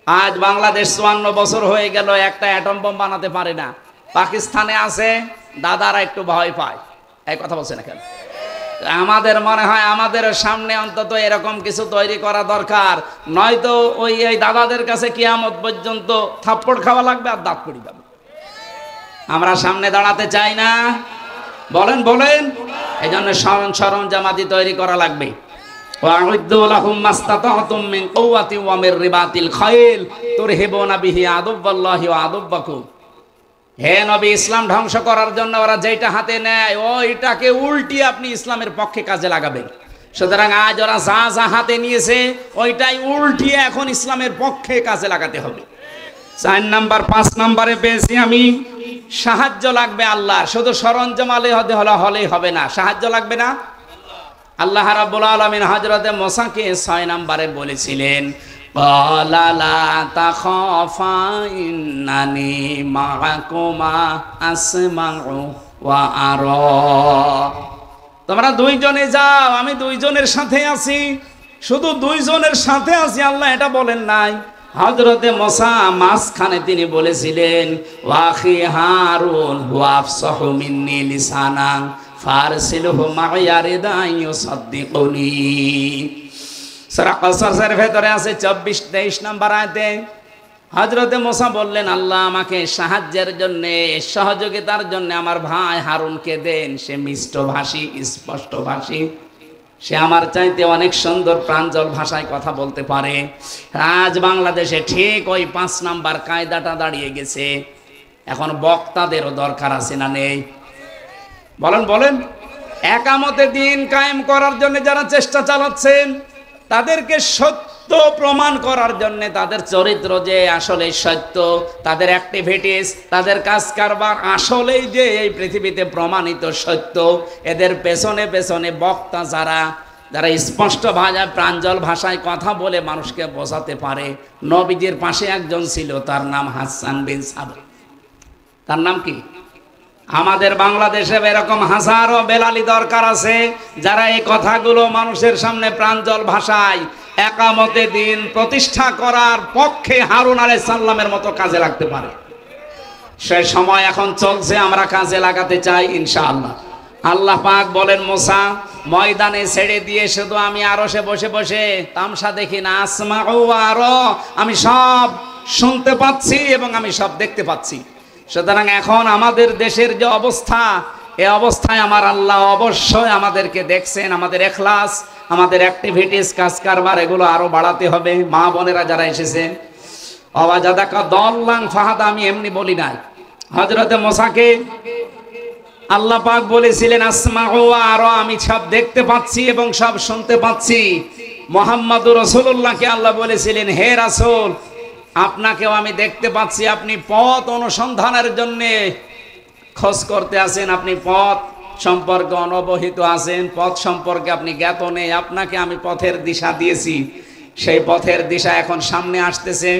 আজ বাংলাদেশ 54 বছর হয়ে গেল, একটা অ্যাটম বোম বানাতে পারে না। পাকিস্তানে আছে, দাদারা একটু ভয় পায়। এই কথা বলছে না কেন? আমাদের মনে হয় আমাদের সামনে অন্তত এরকম কিছু তৈরি করা দরকার, নয়তো ওই দাদাদের কাছে কিয়ামত পর্যন্ত থাপ্পড় খাওয়া লাগবে আর দাঁত পড়ে যাবে। আমরা সামনে দাঁড়াতে চাই না, বলেন বলেন। এই জন্য সরঞ্জামাদি তৈরি করা লাগবে। ওয়া'উদ্দু লাহুম মাসতাতা'তুম মিন কুওয়াতিন ওয়া মির রিবাতিল খাইল তুরহিবুনা বিহি আদুওয়াল্লাহি ওয়া আদুওয়াকুম। হে নবী, ইসলাম ধ্বংস করার জন্য ওরা যেটা হাতে নেয়, ওইটাকে উল্টিয়ে আপনি ইসলামের পক্ষে কাজে লাগাবেন। সুতরাং আজ ওরা যা যা হাতে নিয়েছে ওইটাই উল্টিয়ে এখন ইসলামের পক্ষে কাজে লাগাতে হবে। 4 নাম্বার 5 নাম্বারে পেয়েছি আমি, সাহায্য লাগবে আল্লাহর। শুধু সরঞ্জাম হলেই হবে না, সাহায্য লাগবে না। আল্লাহ রাব্বুল আলামিন হযরতে মুসাকে 6 নাম্বারে বলেছিলেন, ক্বালা লা তাখাফা ইন্নানি মাআকুমা আসমাউ ওয়া আরা। তোমরা দুইজনে যাও, আমি দুইজনের সাথে আছি। শুধু দুইজনের সাথে আছি আল্লাহ এটা বলেন নাই। হযরতে মুসা মাঝখানে তিনি বলেছিলেন, ওয়াখি হারুন হুয়া আফসাহু মিন্নি লিসানান ফারসিলহু মা'ইয়া রিদান ইউসাদ্দিকুনি। সূরা কাসাসের ভেতরে আছে 24-23 নাম্বার আয়াতে হযরতে মুসা বললেন, আল্লাহ আমাকে সাহায্যের জন্য, সহযোগিতার জন্য আমার ভাই হারুনকে দেন। সে মিষ্টভাষী, স্পষ্টভাষী, সে আমার চাইতে অনেক সুন্দর প্রাঞ্জল ভাষায় কথা বলতে পারে। আজ বাংলাদেশে ঠিক ওই 5 নাম্বার কায়দাটা দাঁড়িয়ে গেছে। এখন বক্তাদেরও দরকার আছে না নেই? বলেন বলেন। একামতে দিন কায়েম করার জন্য যারা চেষ্টা চালাচ্ছেন, তাদেরকে সত্য প্রমাণ করার জন্য, তাদের চরিত্র যে আসলে সত্য, তাদের অ্যাক্টিভিটিস, তাদের কাজ কারবার আসলেই যে এই পৃথিবীতে প্রমাণিত সত্য, এদের পেছনে পেছনে বক্তা যারা স্পষ্ট ভাষায় প্রাঞ্জল ভাষায় কথা বলে মানুষকে বোঝাতে পারে। নবীজির পাশে একজন ছিল, তার নাম হাসান বিন সাবিত। তার নাম কি? আমাদের বাংলাদেশে এরকম হাজারো বেলালি দরকার আছে, যারা এই কথাগুলো মানুষের সামনে প্রাঞ্জল ভাষায় একামতে দিন প্রতিষ্ঠা করার পক্ষে হারুন আলাইহিস সালামের মতো কাজে লাগতে পারে। সেই সময় এখন চলছে, আমরা কাজে লাগাতে চাই ইনশাআল্লাহ। আল্লাহ পাক বলেন, মুসা ময়দানে ছেড়ে দিয়ে শুধু আমি আরশে বসে বসে তামসা দেখি না, আসমাউ ওয়া আরা, আমি সব শুনতে পাচ্ছি এবং আমি সব দেখতে পাচ্ছি। সুতরাং এখন আমাদের দেশের যে অবস্থা, এই অবস্থায় আমার আল্লাহ অবশ্যই আমাদেরকে দেখছেন। আমাদের ইখলাস, আমাদের অ্যাক্টিভিটিস, কাজ কারবার এগুলো আরো বাড়াতে হবে। মা বোনেরা যারা এসেছেন, ওয়াজাদাকা দাল্লান ফাহাদা, আমি এমনি বলি নাই। হযরতে মুসাকে আল্লাহ পাক বলেছিলেন, আসমাউ ওয়া আরা, আমি সব দেখতে পাচ্ছি এবং সব শুনতে পাচ্ছি। মুহাম্মদুর রাসূলুল্লাহকে আল্লাহ বলেছিলেন, হে রাসূল, আপনাকেও আমি দেখতে পাচ্ছি, আপনি পথ অনুসন্ধানের জন্য খোঁজ করতে আছেন, আপনি পথ সম্পর্কে অনবহিত আছেন, পথ সম্পর্কে আপনি জ্ঞাত নেই। আপনাকে আমি পথের দিশা দিয়েছি, সেই পথের দিশা এখন সামনে আসতেছে।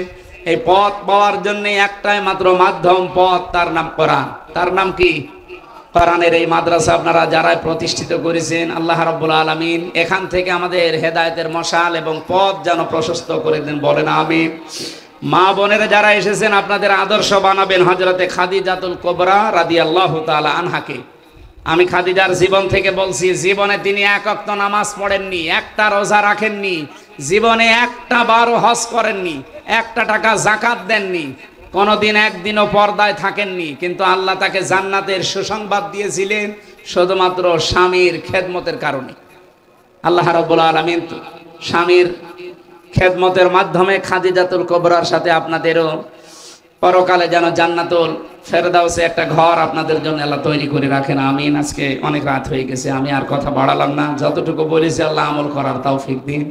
এই পথ পাওয়ার জন্য একটাই মাত্র মাধ্যম, পথ, তার নাম কোরআন। তার নাম কি? কোরআনের এই মাদ্রাসা আপনারা যারা প্রতিষ্ঠিত করেছেন, আল্লাহ রাব্বুল আলামিন এখান থেকে আমাদের হেদায়েতের মশাল এবং পথ যেন প্রশস্ত করে দেন, বলেন আমিন। মা বোনেরা যারা এসেছেন আপনাদের আদর্শ বানাবেন হযরতে খাদিজাতুল কুবরা রাদিয়াল্লাহু তাআলা আনহাকে। আমি খাদিজার জীবন থেকে বলছি, জীবনে তিনি এক ওয়াক্ত নামাজ পড়েননি, একটা রোজা রাখেননি, জীবনে একটা বারও হজ করেননি, একটা টাকা যাকাত দেননি, কোনোদিন একদিনও পর্দায় থাকেননি, কিন্তু আল্লাহ তাকে জান্নাতের সুসংবাদ দিয়েছিলেন শুধুমাত্র স্বামীর খেদমতের কারণে। আল্লাহ রাব্বুল আলামিন স্বামীর খেদমতের মাধ্যমে খাদিজাতুল কুবরার সাথে আপনাদেরও পরকালে যেন জান্নাতুল ফেরদাউসে একটা ঘর আপনাদের জন্য আল্লাহ তৈরি করে রাখেন। আমিন। আজকে অনেক রাত হয়ে গেছে, আমি আর কথা বাড়ালাম না, যতটুকু বলেছি আল্লাহ আমল করার তৌফিক দিন।